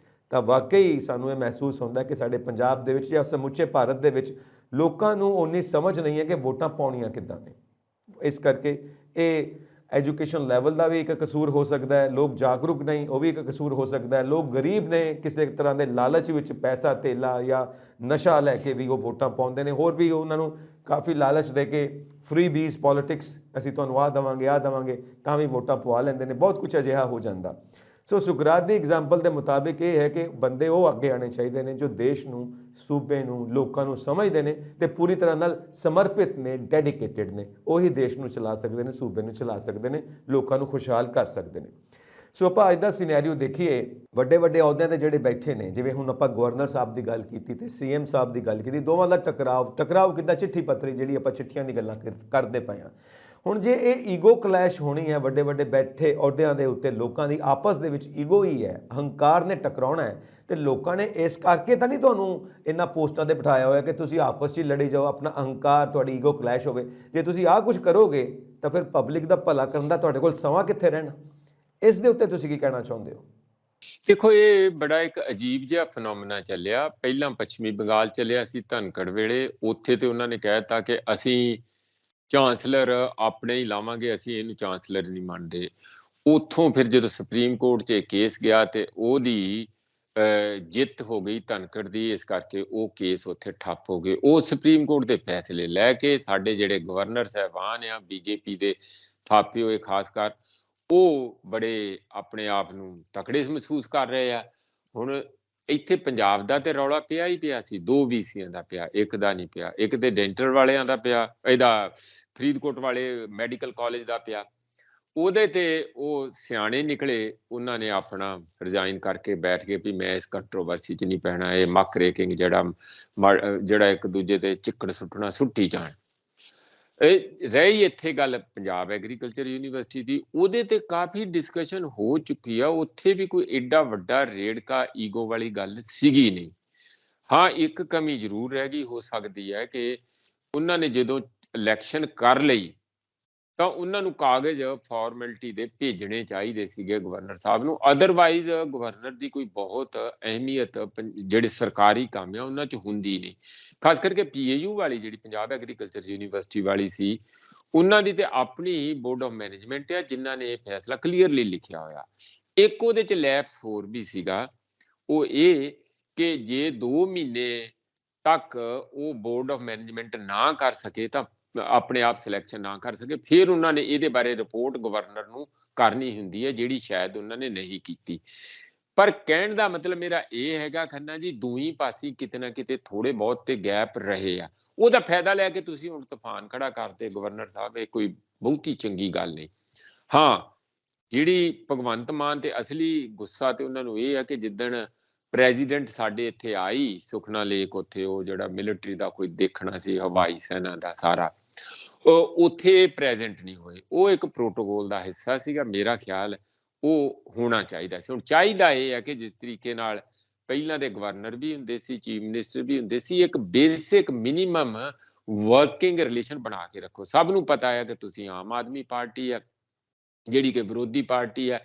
ਤਾਂ ਵਾਕਈ ਸਾਨੂੰ ਇਹ ਮਹਿਸੂਸ ਹੁੰਦਾ ਕਿ ਸਾਡੇ ਪੰਜਾਬ ਦੇ ਵਿੱਚ ਜਾਂ ਸਮੁੱਚੇ ਭਾਰਤ ਦੇ ਵਿੱਚ ਲੋਕਾਂ ਨੂੰ ਉਨੀ ਸਮਝ ਨਹੀਂ ਹੈ ਕਿ ਵੋਟਾਂ ਪਾਉਣੀਆਂ ਕਿੱਦਾਂ ਨੇ। ਇਸ ਕਰਕੇ ਇਹ ਐਜੂਕੇਸ਼ਨ ਲੈਵਲ ਦਾ ਵੀ ਇੱਕ ਕਸੂਰ ਹੋ ਸਕਦਾ ਹੈ, ਲੋਕ ਜਾਗਰੂਕ ਨਹੀਂ ਉਹ ਵੀ ਇੱਕ ਕਸੂਰ ਹੋ ਸਕਦਾ ਹੈ, ਲੋਕ ਗਰੀਬ ਨੇ, ਕਿਸੇ ਤਰ੍ਹਾਂ ਦੇ ਲਾਲਚ ਵਿੱਚ ਪੈਸਾ ਧੇਲਾ ਜਾਂ ਨਸ਼ਾ ਲੈ ਕੇ ਵੀ ਉਹ ਵੋਟਾਂ ਪਾਉਂਦੇ ਨੇ, ਹੋਰ ਵੀ ਉਹਨਾਂ ਨੂੰ ਕਾਫੀ ਲਾਲਚ ਦੇ ਕੇ ਫ੍ਰੀ ਬੀਜ਼ ਪੋਲਿਟਿਕਸ, ਅਸੀਂ ਤੁਹਾਨੂੰ ਆਹ ਦੇਵਾਂਗੇ ਤਾਂ ਵੀ ਵੋਟਾਂ ਪਵਾ ਲੈਂਦੇ ਨੇ। ਬਹੁਤ ਕੁਝ ਅਜਿਹਾ ਹੋ ਜਾਂਦਾ। ਸੋ ਸੁਕਰਾਤ ਦੀ ਐਗਜ਼ਾਮਪਲ ਦੇ ਮੁਤਾਬਿਕ ਇਹ ਹੈ ਕਿ ਬੰਦੇ ਉਹ ਅੱਗੇ ਆਉਣੇ ਚਾਹੀਦੇ ਨੇ ਜੋ ਦੇਸ਼ ਨੂੰ, ਸੂਬੇ ਨੂੰ, ਲੋਕਾਂ ਨੂੰ ਸਮਝਦੇ ਨੇ ਤੇ ਪੂਰੀ ਤਰ੍ਹਾਂ ਨਾਲ ਸਮਰਪਿਤ ਨੇ, ਡੈਡੀਕੇਟਿਡ ਨੇ। ਉਹੀ ਦੇਸ਼ ਨੂੰ ਚਲਾ ਸਕਦੇ ਨੇ, ਸੂਬੇ ਨੂੰ ਚਲਾ ਸਕਦੇ ਨੇ, ਲੋਕਾਂ ਨੂੰ ਖੁਸ਼ਹਾਲ ਕਰ ਸਕਦੇ ਨੇ। ਸੋ ਆਪਾਂ ਅੱਜ ਦਾ ਸਿਨੈਰੀਓ ਦੇਖੀਏ। ਵੱਡੇ ਅਹੁਦਿਆਂ ਤੇ ਜਿਹੜੇ ਬੈਠੇ ਨੇ, ਜਿਵੇਂ ਹੁਣ ਆਪਾਂ ਗਵਰਨਰ ਸਾਹਿਬ ਦੀ ਗੱਲ ਕੀਤੀ ਤੇ ਸੀਐਮ ਸਾਹਿਬ ਦੀ ਗੱਲ ਕੀਤੀ, ਦੋਵਾਂ ਦਾ ਟਕਰਾਵ ਕਿੱਦਾਂ, ਚਿੱਠੀ ਪੱਤਰੀ ਜਿਹੜੀ ਆਪਾਂ ਚਿੱਠੀਆਂ ਦੀ ਗੱਲਾਂ ਕਰਦੇ ਪਏ ਹਾਂ। ਹੁਣ ਜੇ ਇਹ ਈਗੋ ਕਲੈਸ਼ ਹੋਣੀ ਹੈ, ਵੱਡੇ ਬੈਠੇ ਅਹੁਦਿਆਂ ਦੇ ਉੱਤੇ ਲੋਕਾਂ ਦੀ ਆਪਸ ਦੇ ਵਿੱਚ ਈਗੋ ਹੀ ਹੈ, ਹੰਕਾਰ ਨੇ ਟਕਰਾਉਣਾ ਹੈ, ਤੇ ਲੋਕਾਂ ਨੇ ਇਸ ਕਰਕੇ ਤਾਂ ਨਹੀਂ ਤੁਹਾਨੂੰ ਇਹਨਾਂ ਪੋਸਟਾਂ ਤੇ ਬਿਠਾਇਆ ਹੋਇਆ ਕਿ ਤੁਸੀਂ ਆਪਸ 'ਚ ਹੀ ਲੜੀ ਜਾਓ, ਆਪਣਾ ਅਹੰਕਾਰ, ਤੁਹਾਡੀ ਈਗੋ ਕਲੈਸ਼ ਹੋਵੇ। ਜੇ ਤੁਸੀਂ ਆਹ ਕੁਝ ਕਰੋਗੇ ਤਾਂ ਫਿਰ ਪਬਲਿਕ ਦਾ ਭਲਾ ਕਰਨ ਦਾ ਤੁਹਾਡੇ ਕੋਲ ਸਮਾਂ ਕਿੱਥੇ ਰਹਿਣਾ। ਇਸ ਦੇ ਉੱਤੇ ਤੁਸੀਂ ਕੀ ਕਹਿਣਾ ਚਾਹੁੰਦੇ ਹੋ? ਦੇਖੋ, ਇਹ ਬੜਾ ਇੱਕ ਅਜੀਬ ਜਿਹਾ ਫਨੋਮਨਾ ਚੱਲਿਆ। ਪਹਿਲਾਂ ਪੱਛਮੀ ਬੰਗਾਲ ਚੱਲਿਆ ਸੀ ਧਨਖੜ ਵੇਲੇ, ਉੱਥੇ ਤੇ ਉਹਨਾਂ ਨੇ ਕਹਿ ਦਿੱਤਾ ਕਿ ਅਸੀਂ ਚਾਂਸਲਰ ਆਪਣੇ ਹੀ ਲਾਵਾਂਗੇ, ਅਸੀਂ ਇਹਨੂੰ ਚਾਂਸਲਰ ਨਹੀਂ ਮੰਨਦੇ। ਉੱਥੋਂ ਫਿਰ ਜਦੋਂ ਸੁਪਰੀਮ ਕੋਰਟ 'ਚ ਕੇਸ ਗਿਆ ਤੇ ਉਹਦੀ ਜਿੱਤ ਹੋ ਗਈ ਧਨਖੜ ਦੀ, ਇਸ ਕਰਕੇ ਉਹ ਕੇਸ ਉੱਥੇ ਠੱਪ ਹੋ ਗਏ। ਉਹ ਸੁਪਰੀਮ ਕੋਰਟ ਦੇ ਫੈਸਲੇ ਲੈ ਕੇ ਸਾਡੇ ਜਿਹੜੇ ਗਵਰਨਰ ਸਾਹਿਬਾਨ ਆ ਬੀਜੇਪੀ ਦੇ ਥਾਪੇ ਹੋਏ, ਖਾਸ ਕਰ ਉਹ ਬੜੇ ਆਪਣੇ ਆਪ ਨੂੰ ਤਕੜੇ ਮਹਿਸੂਸ ਕਰ ਰਹੇ ਆ। ਹੁਣ ਇੱਥੇ ਪੰਜਾਬ ਦਾ ਤੇ ਰੌਲਾ ਪਿਆ ਹੀ ਪਿਆ ਸੀ, 2 VCਆਂ ਦਾ ਪਿਆ, ਇੱਕ ਦਾ ਨਹੀਂ ਪਿਆ। ਇੱਕ ਤੇ ਡੈਂਟਲ ਵਾਲਿਆਂ ਦਾ ਪਿਆ, ਇਹਦਾ ਫਰੀਦਕੋਟ ਵਾਲੇ ਮੈਡੀਕਲ ਕਾਲਜ ਦਾ ਪਿਆ। ਉਹਦੇ ਤੇ ਉਹ ਸਿਆਣੇ ਨਿਕਲੇ, ਉਹਨਾਂ ਨੇ ਆਪਣਾ ਰਿਜ਼ਾਈਨ ਕਰਕੇ ਬੈਠ ਗਏ ਵੀ ਮੈਂ ਇਸ ਕੰਟਰੋਵਰਸੀ 'ਚ ਨਹੀਂ ਪੈਣਾ। ਇਹ ਮੱਕ ਰੇਕਿੰਗ ਜਿਹੜਾ ਇੱਕ ਦੂਜੇ ਤੇ ਚਿੱਕੜ ਸੁੱਟਣਾ ਸੁੱਟੀ ਜਾਣ। ਰਹੀ ਇੱਥੇ ਗੱਲ ਪੰਜਾਬ ਐਗਰੀਕਲਚਰ ਯੂਨੀਵਰਸਿਟੀ ਦੀ, ਉਹਦੇ ਤੇ ਕਾਫੀ ਡਿਸਕਸ਼ਨ ਹੋ ਚੁੱਕੀ ਆ। ਉੱਥੇ ਵੀ ਕੋਈ ਏਡਾ ਵੱਡਾ ਰੇੜਕਾ ਈਗੋ ਵਾਲੀ ਗੱਲ ਸੀਗੀ ਨਹੀਂ। ਹਾਂ, ਇੱਕ ਕਮੀ ਜ਼ਰੂਰ ਰਹਿ ਗਈ ਹੋ ਸਕਦੀ ਹੈ ਕਿ ਉਹਨਾਂ ਨੇ ਜਦੋਂ ਇਲੈਕਸ਼ਨ ਕਰ ਲਈ ਤਾਂ ਉਹਨਾਂ ਨੂੰ ਕਾਗਜ਼ ਫਾਰਮੈਲਿਟੀ ਦੇ ਭੇਜਣੇ ਚਾਹੀਦੇ ਸੀਗੇ ਗਵਰਨਰ ਸਾਹਿਬ ਨੂੰ। ਅਦਰਵਾਈਜ਼ ਗਵਰਨਰ ਦੀ ਕੋਈ ਬਹੁਤ ਅਹਿਮੀਅਤ ਜਿਹੜੇ ਸਰਕਾਰੀ ਕੰਮ ਆ ਉਹਨਾਂ 'ਚ ਹੁੰਦੀ ਨਹੀਂ। ਖਾਸ ਕਰਕੇ ਪੀਏਯੂ ਵਾਲੀ ਜਿਹੜੀ ਪੰਜਾਬ ਐਗਰੀਕਲਚਰ ਯੂਨੀਵਰਸਿਟੀ ਵਾਲੀ ਸੀ, ਉਹਨਾਂ ਦੀ ਤੇ ਆਪਣੀ ਹੀ ਬੋਰਡ ਆਫ ਮੈਨੇਜਮੈਂਟ ਆ ਜਿਨ੍ਹਾਂ ਨੇ ਇਹ ਫੈਸਲਾ ਕਲੀਅਰਲੀ ਲਿਖਿਆ ਹੋਇਆ। ਇੱਕ ਉਹਦੇ 'ਚ ਲੈਪਸ ਹੋਰ ਵੀ ਸੀਗਾ, ਉਹ ਇਹ ਕਿ ਜੇ 2 ਮਹੀਨੇ ਤੱਕ ਉਹ ਬੋਰਡ ਆਫ ਮੈਨੇਜਮੈਂਟ ਨਾ ਕਰ ਸਕੇ ਤਾਂ ਆਪਣੇ ਆਪ ਸਿਲੈਕਸ਼ਨ ਨਾ ਕਰ ਸਕੇ, ਫਿਰ ਉਹਨਾਂ ਨੇ ਇਹਦੇ ਬਾਰੇ ਰਿਪੋਰਟ ਗਵਰਨਰ ਨੂੰ ਕਰਨੀ ਹੁੰਦੀ ਹੈ, ਜਿਹੜੀ ਸ਼ਾਇਦ ਉਹਨਾਂ ਨੇ ਨਹੀਂ ਕੀਤੀ। ਪਰ ਕਹਿਣ ਦਾ ਮਤਲਬ ਮੇਰਾ ਇਹ ਹੈਗਾ ਖੰਨਾ ਜੀ, ਦੋਈ ਪਾਸੇ ਕਿਤੇ ਨਾ ਕਿਤੇ ਥੋੜੇ ਬਹੁਤ ਤੇ ਗੈਪ ਰਹੇ ਆ। ਉਹਦਾ ਫਾਇਦਾ ਲੈ ਕੇ ਤੁਸੀਂ ਹੁਣ ਤੂਫਾਨ ਖੜਾ ਕਰਤੇ ਗਵਰਨਰ ਸਾਹਿਬ, ਇਹ ਕੋਈ ਬਹੁਤੀ ਚੰਗੀ ਗੱਲ ਨਹੀਂ। ਹਾਂ, ਜਿਹੜੀ ਭਗਵੰਤ ਮਾਨ ਤੇ ਅਸਲੀ ਗੁੱਸਾ ਤੇ ਉਹਨਾਂ ਨੂੰ ਇਹ ਆ ਕਿ ਜਿੱਦਣ ਪ੍ਰੈਜ਼ੀਡੈਂਟ ਸਾਡੇ ਇੱਥੇ ਆਈ ਸੁਖਨਾ ਲੇਕ, ਉੱਥੇ ਉਹ ਜਿਹੜਾ ਮਿਲਟਰੀ ਦਾ ਕੋਈ ਦੇਖਣਾ ਸੀ, ਹਵਾਈ ਸੈਨਾ ਦਾ ਸਾਰਾ, ਉੱਥੇ ਪ੍ਰੈਜ਼ੈਂਟ ਨਹੀਂ ਹੋਏ। ਉਹ ਇੱਕ ਪ੍ਰੋਟੋਕੋਲ ਦਾ ਹਿੱਸਾ ਸੀਗਾ, ਮੇਰਾ ਖਿਆਲ ਉਹ ਹੋਣਾ ਚਾਹੀਦਾ ਸੀ। ਹੁਣ ਚਾਹੀਦਾ ਇਹ ਹੈ ਕਿ ਜਿਸ ਤਰੀਕੇ ਨਾਲ ਪਹਿਲਾਂ ਦੇ ਗਵਰਨਰ ਵੀ ਹੁੰਦੇ ਸੀ, ਚੀਫ ਮਿਨਿਸਟਰ ਵੀ ਹੁੰਦੇ ਸੀ, ਇੱਕ ਬੇਸਿਕ ਮਿਨੀਮਮ ਵਰਕਿੰਗ ਰਿਲੇਸ਼ਨ ਬਣਾ ਕੇ ਰੱਖੋ। ਸਭ ਨੂੰ ਪਤਾ ਹੈ ਕਿ ਤੁਸੀਂ ਆਮ ਆਦਮੀ ਪਾਰਟੀ ਹੈ ਜਿਹੜੀ ਕਿ ਵਿਰੋਧੀ ਪਾਰਟੀ ਹੈ,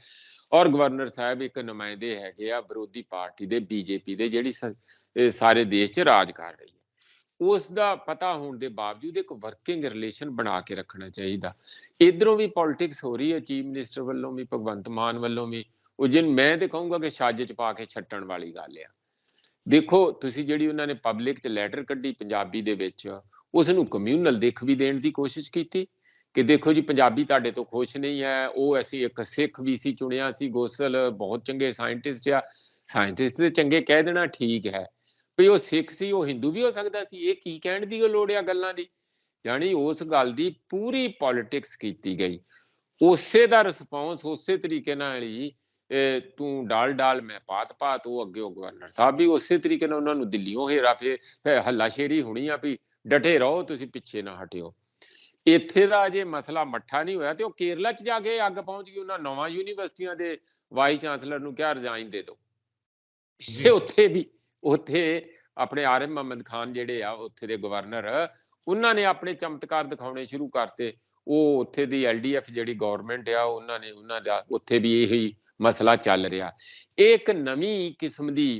ਔਰ ਗਵਰਨਰ ਸਾਹਿਬ ਇੱਕ ਨੁਮਾਇੰਦੇ ਹੈਗੇ ਆ ਵਿਰੋਧੀ ਪਾਰਟੀ ਦੇ, ਬੀਜੇਪੀ ਦੇ, ਜਿਹੜੀ ਸਾਰੇ ਦੇਸ਼ 'ਚ ਰਾਜ ਕਰ ਰਹੀ ਹੈ। ਉਸ ਦਾ ਪਤਾ ਹੋਣ ਦੇ ਬਾਵਜੂਦ ਇੱਕ ਵਰਕਿੰਗ ਰਿਲੇਸ਼ਨ ਬਣਾ ਕੇ ਰੱਖਣਾ ਚਾਹੀਦਾ। ਇਧਰੋਂ ਵੀ ਪੋਲਿਟਿਕਸ ਹੋ ਰਹੀ ਹੈ, ਚੀਫ ਮਿਨਿਸਟਰ ਵੱਲੋਂ ਵੀ, ਭਗਵੰਤ ਮਾਨ ਵੱਲੋਂ ਵੀ। ਉਹ ਜਿਨ ਮੈਂ ਤੇ ਕਹੂੰਗਾ ਕਿ ਛੱਜ 'ਚ ਪਾ ਕੇ ਛੱਟਣ ਵਾਲੀ ਗੱਲ ਆ। ਦੇਖੋ ਤੁਸੀਂ ਜਿਹੜੀ ਉਹਨਾਂ ਨੇ ਪਬਲਿਕ 'ਚ ਲੈਟਰ ਕੱਢੀ ਪੰਜਾਬੀ ਦੇ ਵਿੱਚ, ਉਸ ਨੂੰ ਕਮਿਊਨਲ ਦਿੱਖ ਵੀ ਦੇਣ ਦੀ ਕੋਸ਼ਿਸ਼ ਕੀਤੀ ਕਿ ਦੇਖੋ ਜੀ ਪੰਜਾਬੀ ਤੁਹਾਡੇ ਤੋਂ ਖੁਸ਼ ਨਹੀਂ ਹੈ। ਉਹ ਅਸੀਂ ਇੱਕ ਸਿੱਖ ਵੀਸੀ ਚੁਣਿਆ ਸੀ, ਗੋਸਲ ਬਹੁਤ ਚੰਗੇ ਸਾਇੰਟਿਸਟ ਆ। ਸਾਇੰਟਿਸਟ ਦੇ ਚੰਗੇ ਕਹਿ ਦੇਣਾ ਠੀਕ ਹੈ, ਵੀ ਉਹ ਸਿੱਖ ਸੀ, ਉਹ ਹਿੰਦੂ ਵੀ ਹੋ ਸਕਦਾ ਸੀ। ਇਹ ਕੀ ਕਹਿਣ ਦੀ ਉਹ ਲੋੜ ਆ ਗੱਲਾਂ ਦੀ? ਯਾਨੀ ਉਸ ਗੱਲ ਦੀ ਪੂਰੀ ਪੋਲਿਟਿਕਸ ਕੀਤੀ ਗਈ। ਉਸੇ ਦਾ ਰਿਸਪੌਂਸ ਉਸੇ ਤਰੀਕੇ ਨਾਲ ਹੀ ਤੂੰ ਡਾਲ ਮੈਂ ਪਾਤ, ਉਹ ਅੱਗੇ ਉਹ ਗਵਰਨਰ ਸਾਹਿਬ ਵੀ ਉਸੇ ਤਰੀਕੇ ਨਾਲ ਉਹਨਾਂ ਨੂੰ ਦਿੱਲੀੋਂ ਹੇਰਾ ਫੇਰ ਹੱਲਾਸ਼ੇਰੀ ਹੋਣੀ ਆ ਵੀ ਡਟੇ ਰਹੋ, ਤੁਸੀਂ ਪਿੱਛੇ ਨਾ ਹਟਿਓ। ਇੱਥੇ ਦਾ ਅਜੇ ਮਸਲਾ ਮੱਠਾ ਨਹੀਂ ਹੋਇਆ ਤੇ ਉਹ ਕੇਰਲਾ 'ਚ ਜਾ ਕੇ ਅੱਗ ਪਹੁੰਚ ਗਈ। ਉਹਨਾਂ 9 ਯੂਨੀਵਰਸਿਟੀਆਂ ਦੇ ਵਾਈਸ ਚਾਂਸਲਰ ਨੂੰ ਕਿਹਾ ਰਿਜ਼ਾਈਨ ਦੇ ਦਿਓ। ਉੱਥੇ ਆਪਣੇ ਆਰਿਫ ਮੁਹੰਮਦ ਖਾਨ ਜਿਹੜੇ ਆ ਉੱਥੇ ਦੇ ਗਵਰਨਰ, ਉਹਨਾਂ ਨੇ ਆਪਣੇ ਚਮਤਕਾਰ ਦਿਖਾਉਣੇ ਸ਼ੁਰੂ ਕਰਤੇ। ਉਹ ਉੱਥੇ ਦੀ LDF ਜਿਹੜੀ ਗਵਰਨਮੈਂਟ ਆ, ਉਹਨਾਂ ਦਾ ਉੱਥੇ ਵੀ ਇਹੀ ਮਸਲਾ ਚੱਲ ਰਿਹਾ। ਇਹ ਇੱਕ ਨਵੀਂ ਕਿਸਮ ਦੀ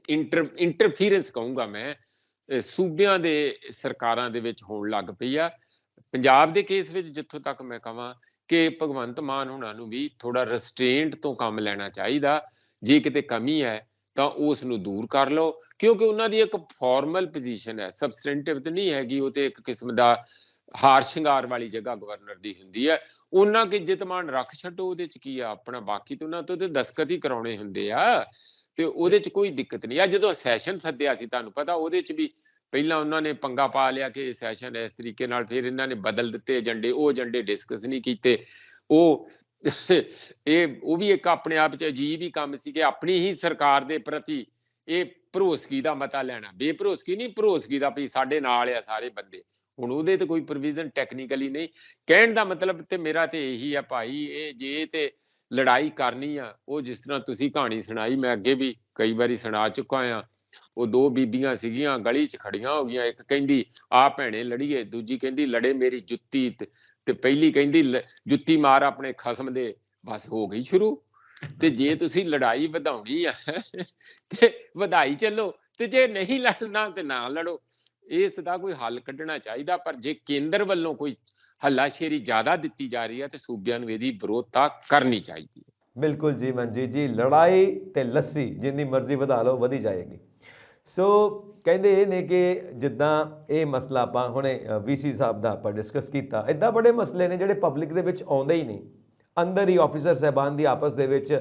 ਇੰਟਰਫੀਰੈਂਸ ਕਹੂੰਗਾ ਮੈਂ, ਸੂਬਿਆਂ ਦੇ ਸਰਕਾਰਾਂ ਦੇ ਵਿੱਚ ਹੋਣ ਲੱਗ ਪਈ ਆ। ਪੰਜਾਬ ਦੇ ਕੇਸ ਵਿੱਚ ਜਿੱਥੋਂ ਤੱਕ ਮੈਂ ਕਹਾਂ ਕਿ ਭਗਵੰਤ ਮਾਨ ਹੋਣਾ ਨੂੰ ਵੀ ਥੋੜਾ ਰੈਸਟ੍ਰੇਂਟ ਤੋਂ ਕੰਮ ਲੈਣਾ ਚਾਹੀਦਾ। ਜੇ ਕਿਤੇ ਕਮੀ ਹੈ ਤਾਂ ਉਸ ਨੂੰ ਦੂਰ ਕਰ ਲਓ, ਕਿਉਂਕਿ ਉਹਨਾਂ ਦੀ ਇੱਕ ਫਾਰਮਲ ਪੋਜੀਸ਼ਨ ਹੈ, ਸਬਸਟੈਂਟਿਵ ਤੇ ਨਹੀਂ ਹੈਗੀ। ਉਹ ਤੇ ਇੱਕ ਕਿਸਮ ਦਾ ਹਾਰ ਸ਼ਿੰਗਾਰ ਵਾਲੀ ਜਗ੍ਹਾ ਗਵਰਨਰ ਦੀ ਹੁੰਦੀ ਹੈ। ਉਹਨਾਂ ਕਿ ਇੱਜ਼ਤ ਮਾਣ ਰੱਖ ਛੱਡੋ, ਉਹਦੇ 'ਚ ਕੀ ਆ ਆਪਣਾ। ਬਾਕੀ ਤਾਂ ਉਹਨਾਂ ਤੋਂ ਤੇ ਦਸਤਖਤ ਹੀ ਕਰਾਉਣੇ ਹੁੰਦੇ ਆ ਤੇ ਉਹਦੇ 'ਚ ਕੋਈ ਦਿੱਕਤ ਨਹੀਂ ਆ। ਜਦੋਂ ਸੈਸ਼ਨ ਸੱਦਿਆ ਸੀ, ਤੁਹਾਨੂੰ ਪਤਾ, ਉਹਦੇ 'ਚ ਵੀ ਪਹਿਲਾਂ ਉਹਨਾਂ ਨੇ ਪੰਗਾ ਪਾ ਲਿਆ ਕਿ ਸੈਸ਼ਨ ਇਸ ਤਰੀਕੇ ਨਾਲ, ਫਿਰ ਇਹਨਾਂ ਨੇ ਬਦਲ ਦਿੱਤੇ ਏਜੰਡੇ। ਉਹ ਏਜੰਡੇ ਡਿਸਕਸ ਨਹੀਂ ਕੀਤੇ। ਉਹ ਵੀ ਇੱਕ ਆਪਣੇ ਆਪ 'ਚ ਅਜੀਬ ਹੀ ਕੰਮ ਸੀ ਕਿ ਆਪਣੀ ਹੀ ਸਰਕਾਰ ਦੇ ਪ੍ਰਤੀ ਇਹ ਭਰੋਸਗੀ ਦਾ ਮਤਾ ਲੈਣਾ। ਬੇਭਰੋਸਗੀ ਨਹੀਂ, ਭਰੋਸਗੀ ਦਾ, ਵੀ ਸਾਡੇ ਨਾਲ ਆ ਸਾਰੇ ਬੰਦੇ। ਹੁਣ ਉਹਦੇ ਤੇ ਕੋਈ ਪ੍ਰੋਵੀਜ਼ਨ ਟੈਕਨੀਕਲੀ ਨਹੀਂ। ਕਹਿਣ ਦਾ ਮਤਲਬ ਤੇ ਮੇਰਾ ਤੇ ਇਹੀ ਆ ਭਾਈ, ਇਹ ਜੇ ਤੇ ਲੜਾਈ ਕਰਨੀ ਆ, ਉਹ ਜਿਸ ਤਰ੍ਹਾਂ ਤੁਸੀਂ ਕਹਾਣੀ ਸੁਣਾਈ, ਮੈਂ ਅੱਗੇ ਵੀ ਕਈ ਵਾਰੀ ਸੁਣਾ ਚੁੱਕਾ ਆ। ਉਹ 2 ਬੀਬੀਆਂ ਸੀਗੀਆਂ, ਗਲੀ 'ਚ ਖੜੀਆਂ ਹੋ ਗਈਆਂ। ਇੱਕ ਕਹਿੰਦੀ ਆ ਭੈਣੇ ਲੜੀਏ, ਦੂਜੀ ਕਹਿੰਦੀ ਲੜੇ ਮੇਰੀ ਜੁੱਤੀ, ਤੇ ਪਹਿਲੀ ਕਹਿੰਦੀ ਜੁੱਤੀ ਮਾਰ ਆਪਣੇ ਖਸਮ ਦੇ। ਬਸ ਹੋ ਗਈ ਸ਼ੁਰੂ। ਤੇ ਜੇ ਤੁਸੀਂ ਲੜਾਈ ਵਧਾਉਣੀ ਆ ਤੇ ਵਧਾਈ ਚੱਲੋ, ਤੇ ਜੇ ਨਹੀਂ ਲੜਨਾ ਤੇ ਨਾ ਲੜੋ। ਇਸ ਦਾ ਕੋਈ ਹੱਲ ਕੱਢਣਾ ਚਾਹੀਦਾ। ਪਰ ਜੇ ਕੇਂਦਰ ਵੱਲੋਂ ਕੋਈ ਹੱਲਾਸ਼ੇਰੀ ਜ਼ਿਆਦਾ ਦਿੱਤੀ ਜਾ ਰਹੀ ਹੈ ਤੇ ਸੂਬਿਆਂ ਨੂੰ ਇਹਦੀ ਵਿਰੋਧਤਾ ਕਰਨੀ ਚਾਹੀਦੀ ਹੈ। ਬਿਲਕੁਲ ਜੀ ਮਨਜੀਤ ਜੀ, ਲੜਾਈ ਤੇ ਲੱਸੀ ਜਿੰਨੀ ਮਰਜ਼ੀ ਵਧਾ ਲਓ, ਵਧੀ ਜਾਏਗੀ। ਸੋ ਕਹਿੰਦੇ ਇਹ ਨੇ ਕਿ ਜਿੱਦਾਂ ਇਹ ਮਸਲਾ ਆਪਾਂ ਹੁਣੇ VC ਸਾਹਿਬ ਦਾ ਆਪਾਂ ਡਿਸਕਸ ਕੀਤਾ, ਇੱਦਾਂ ਬੜੇ ਮਸਲੇ ਨੇ ਜਿਹੜੇ ਪਬਲਿਕ ਦੇ ਵਿੱਚ ਆਉਂਦੇ ਹੀ ਨਹੀਂ। ਅੰਦਰ ਹੀ ਆਫੀਸਰ ਸਾਹਿਬਾਨ ਦੀ ਆਪਸ ਦੇ ਵਿੱਚ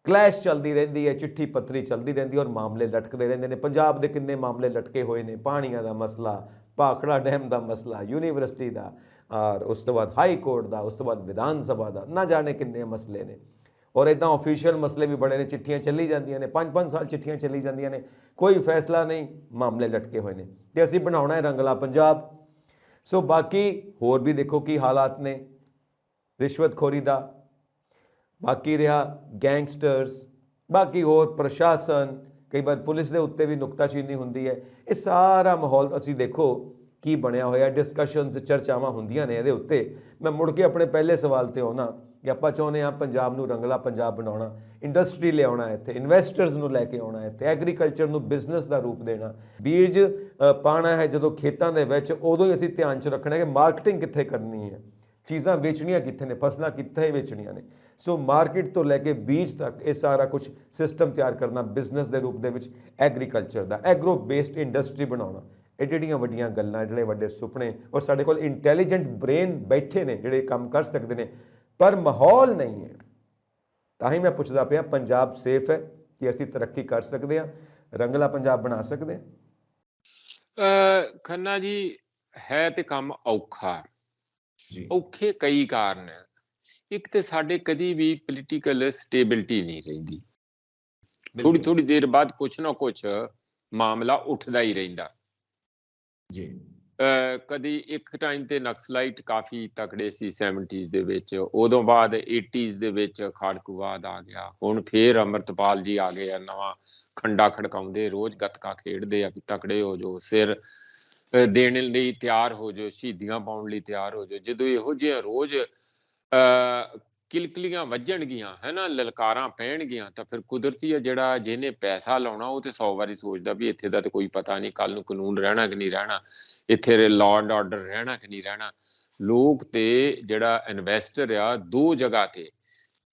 ਕਲੈਸ਼ ਚੱਲਦੀ ਰਹਿੰਦੀ ਹੈ, ਚਿੱਠੀ ਪੱਤਰੀ ਚੱਲਦੀ ਰਹਿੰਦੀ ਔਰ ਮਾਮਲੇ ਲਟਕਦੇ ਰਹਿੰਦੇ ਨੇ। ਪੰਜਾਬ ਦੇ ਕਿੰਨੇ ਮਾਮਲੇ ਲਟਕੇ ਹੋਏ ਨੇ, ਪਾਣੀਆਂ ਦਾ ਮਸਲਾ, ਭਾਖੜਾ ਡੈਮ ਦਾ ਮਸਲਾ, ਯੂਨੀਵਰਸਿਟੀ ਦਾ, ਔਰ ਉਸ ਤੋਂ ਬਾਅਦ ਹਾਈ ਕੋਰਟ ਦਾ, ਉਸ ਤੋਂ ਬਾਅਦ ਵਿਧਾਨ ਸਭਾ ਦਾ, ਨਾ ਜਾਣੇ ਕਿੰਨੇ ਮਸਲੇ ਨੇ। ਔਰ ਇੱਦਾਂ ਆਫੀਸ਼ੀਅਲ ਮਸਲੇ ਵੀ ਬੜੇ ਨੇ, ਚਿੱਠੀਆਂ ਚੱਲੀ ਜਾਂਦੀਆਂ ਨੇ, 5-5 ਸਾਲ ਚਿੱਠੀਆਂ ਚੱਲੀ ਜਾਂਦੀਆਂ ਨੇ, ਕੋਈ ਫੈਸਲਾ ਨਹੀਂ, ਮਾਮਲੇ ਲਟਕੇ ਹੋਏ ਨੇ। ਤੇ ਅਸੀਂ ਬਣਾਉਣਾ ਹੈ ਰੰਗਲਾ ਪੰਜਾਬ। ਸੋ ਬਾਕੀ ਹੋਰ ਵੀ ਦੇਖੋ ਕੀ ਹਾਲਾਤ ਨੇ ਰਿਸ਼ਵਤਖੋਰੀ ਦਾ, ਬਾਕੀ ਰਿਹਾ ਗੈਂਗਸਟਰਸ, ਬਾਕੀ ਹੋਰ ਪ੍ਰਸ਼ਾਸਨ, ਕਈ ਵਾਰ ਪੁਲਿਸ ਦੇ ਉੱਤੇ ਵੀ ਨੁਕਤਾਚੀਨੀ ਹੁੰਦੀ ਹੈ। ਇਹ ਸਾਰਾ ਮਾਹੌਲ ਅਸੀਂ ਦੇਖੋ ਕੀ ਬਣਿਆ ਹੋਇਆ, ਡਿਸਕਸ਼ਨਸ ਚਰਚਾਵਾਂ ਹੁੰਦੀਆਂ ਨੇ ਇਹਦੇ ਉੱਤੇ। ਮੈਂ ਮੁੜ ਕੇ ਆਪਣੇ ਪਹਿਲੇ ਸਵਾਲ ਤੇ ਆਉਣਾ ਕਿ ਆਪਾਂ ਚਾਹੁੰਦੇ ਹਾਂ ਪੰਜਾਬ ਨੂੰ ਰੰਗਲਾ ਪੰਜਾਬ ਬਣਾਉਣਾ, ਇੰਡਸਟਰੀ ਲਿਆਉਣਾ, ਇੱਥੇ ਇਨਵੈਸਟਰਸ ਨੂੰ ਲੈ ਕੇ ਆਉਣਾ, ਇੱਥੇ ਐਗਰੀਕਲਚਰ ਨੂੰ ਬਿਜ਼ਨਸ ਦਾ ਰੂਪ ਦੇਣਾ, ਬੀਜ ਪਾਉਣਾ ਹੈ ਜਦੋਂ ਖੇਤਾਂ ਦੇ ਵਿੱਚ, ਉਦੋਂ ਹੀ ਅਸੀਂ ਧਿਆਨ 'ਚ ਰੱਖਣਾ ਕਿ ਮਾਰਕੀਟਿੰਗ ਕਿੱਥੇ ਕਰਨੀ ਹੈ, ਚੀਜ਼ਾਂ ਵੇਚਣੀਆਂ ਕਿੱਥੇ ਨੇ, ਫਸਲਾਂ ਕਿੱਥੇ ਵੇਚਣੀਆਂ ਨੇ। ਸੋ ਮਾਰਕੀਟ ਤੋਂ ਲੈ ਕੇ ਬੀਜ ਤੱਕ ਇਹ ਸਾਰਾ ਕੁਝ ਸਿਸਟਮ ਤਿਆਰ ਕਰਨਾ ਬਿਜ਼ਨਸ ਦੇ ਰੂਪ ਦੇ ਵਿੱਚ, ਐਗਰੀਕਲਚਰ ਦਾ ਐਗਰੋ ਬੇਸਡ ਇੰਡਸਟਰੀ ਬਣਾਉਣਾ। ਇਹ ਜਿਹੜੀਆਂ ਵੱਡੀਆਂ ਗੱਲਾਂ, ਜਿਹੜੇ ਵੱਡੇ ਸੁਪਨੇ, ਔਰ ਸਾਡੇ ਕੋਲ ਇੰਟੈਲੀਜੈਂਟ ਬ੍ਰੇਨ ਬੈਠੇ ਨੇ ਜਿਹੜੇ ਕੰਮ ਕਰ ਸਕਦੇ ਨੇ, ਪਰ ਮਾਹੌਲ ਨਹੀਂ ਹੈ। ਤਾਂ ਹੀ ਮੈਂ ਪੁੱਛਦਾ ਪਿਆ ਪੰਜਾਬ ਸੇਫ ਹੈ ਕਿ ਅਸੀਂ ਤਰੱਕੀ ਕਰ ਸਕਦੇ ਹਾਂ, ਰੰਗਲਾ ਪੰਜਾਬ ਬਣਾ ਸਕਦੇ ਹਾਂ? ਖੰਨਾ ਜੀ, ਹੈ ਤੇ ਕੰਮ ਔਖਾ। ਜੀ, ਔਖੇ ਕਈ ਕਾਰਨ ਹੈ। ਇੱਕ ਤੇ ਸਾਡੇ ਕਦੀ ਵੀ ਪੋਲੀਟੀਕਲ ਸਟੇਬਿਲਿਟੀ ਨਹੀਂ ਰਹਿੰਦੀ। ਥੋੜੀ ਥੋੜੀ ਦੇਰ ਬਾਅਦ ਕੁਛ ਨਾ ਕੁਛ ਮਾਮਲਾ ਉੱਠਦਾ ਹੀ ਰਹਿੰਦਾ ਜੀ। ਕਦੀ ਇੱਕ ਟਾਈਮ ਤੇ ਨਕਸਲਾਈਟ ਕਾਫੀ ਤਕੜੇ ਸੀ 70s ਦੇ ਵਿੱਚ, ਉਦੋਂ ਬਾਅਦ 80s ਦੇ ਵਿੱਚ ਖਾੜਕੂਵਾਦ ਆ ਗਿਆ, ਹੁਣ ਫੇਰ ਅੰਮ੍ਰਿਤਪਾਲ ਜੀ ਆ ਗਏ ਆ, ਨਵਾਂ ਖੰਡਾ ਖੜਕਾਉਂਦੇ, ਰੋਜ਼ ਗੱਤਕਾ ਖੇਡਦੇ ਆ ਵੀ ਤਕੜੇ ਹੋ ਜਾਓ, ਸਿਰ ਦੇਣ ਲਈ ਤਿਆਰ ਹੋ ਜਾਓ, ਸ਼ਹੀਦੀਆਂ ਪਾਉਣ ਲਈ ਤਿਆਰ ਹੋ ਜਾਓ। ਜਦੋਂ ਇਹੋ ਜਿਹਾ ਰੋਜ਼ ਕਿਲਕਲੀਆਂ ਵੱਜਣਗੀਆਂ, ਹੈ ਨਾ, ਲਲਕਾਰਾਂ ਪੈਣਗੀਆਂ, ਤਾਂ ਫਿਰ ਕੁਦਰਤੀ ਆ ਜਿਹੜਾ ਜਿਹਨੇ ਪੈਸਾ ਲਾਉਣਾ ਉਹ ਤੇ 100 ਵਾਰੀ ਸੋਚਦਾ ਵੀ ਇੱਥੇ ਦਾ ਤੇ ਕੋਈ ਪਤਾ ਨਹੀਂ, ਕੱਲ ਨੂੰ ਕਾਨੂੰਨ ਰਹਿਣਾ ਕਿ ਨਹੀਂ ਰਹਿਣਾ, ਇੱਥੇ ਲਾਅ ਐਂਡ ਆਰਡਰ ਰਹਿਣਾ ਕਿ ਨਹੀਂ ਰਹਿਣਾ। ਲੋਕ ਤੇ ਜਿਹੜਾ ਇਨਵੈਸਟਰ ਆ, ਦੋ ਜਗ੍ਹਾ ਤੇ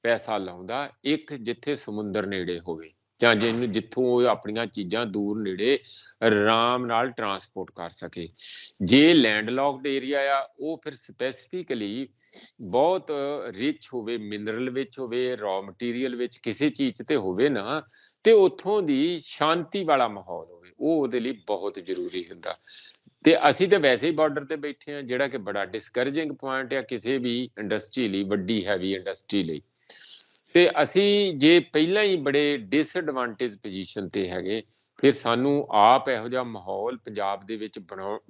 ਪੈਸਾ ਲਾਉਂਦਾ, ਇੱਕ ਜਿੱਥੇ ਸਮੁੰਦਰ ਨੇੜੇ ਹੋਵੇ ਜਾਂ ਜਿਹਨੂੰ ਜਿੱਥੋਂ ਉਹ ਆਪਣੀਆਂ ਚੀਜ਼ਾਂ ਦੂਰ ਨੇੜੇ ਆਰਾਮ ਨਾਲ ਟਰਾਂਸਪੋਰਟ ਕਰ ਸਕੇ। ਜੇ ਲੈਂਡਲੌਕਡ ਏਰੀਆ ਆ, ਉਹ ਫਿਰ ਸਪੈਸੀਫਿਕਲੀ ਬਹੁਤ ਰਿਚ ਹੋਵੇ, ਮਿਨਰਲ ਵਿੱਚ ਹੋਵੇ, ਰॉ ਮਟੀਰੀਅਲ ਵਿੱਚ, ਕਿਸੇ ਚੀਜ਼ 'ਚ ਤੇ ਹੋਵੇ ਨਾ, ਤੇ ਉੱਥੋਂ ਦੀ ਸ਼ਾਂਤੀ ਵਾਲਾ ਮਾਹੌਲ ਹੋਵੇ, ਉਹ ਉਹਦੇ ਲਈ ਬਹੁਤ ਜ਼ਰੂਰੀ ਹੁੰਦਾ। ਤੇ ਅਸੀਂ ਤਾਂ ਵੈਸੇ ਹੀ ਬਾਰਡਰ ਤੇ ਬੈਠੇ ਹਾਂ, ਜਿਹੜਾ ਕਿ ਬੜਾ ਡਿਸਕਰੇਜਿੰਗ ਪੁਆਇੰਟ ਆ ਕਿਸੇ ਵੀ ਇੰਡਸਟਰੀ ਲਈ, ਵੱਡੀ ਹੈਵੀ ਇੰਡਸਟਰੀ ਲਈ। ਤੇ ਅਸੀਂ ਜੇ ਪਹਿਲਾਂ ਹੀ ਬੜੇ ਡਿਸਐਡਵਾਂਟੇਜ ਪੋਜੀਸ਼ਨ ਤੇ ਹੈਗੇ, ਫਿਰ ਸਾਨੂੰ ਆਪ ਇਹੋ ਜਿਹਾ ਮਾਹੌਲ ਪੰਜਾਬ ਦੇ ਵਿੱਚ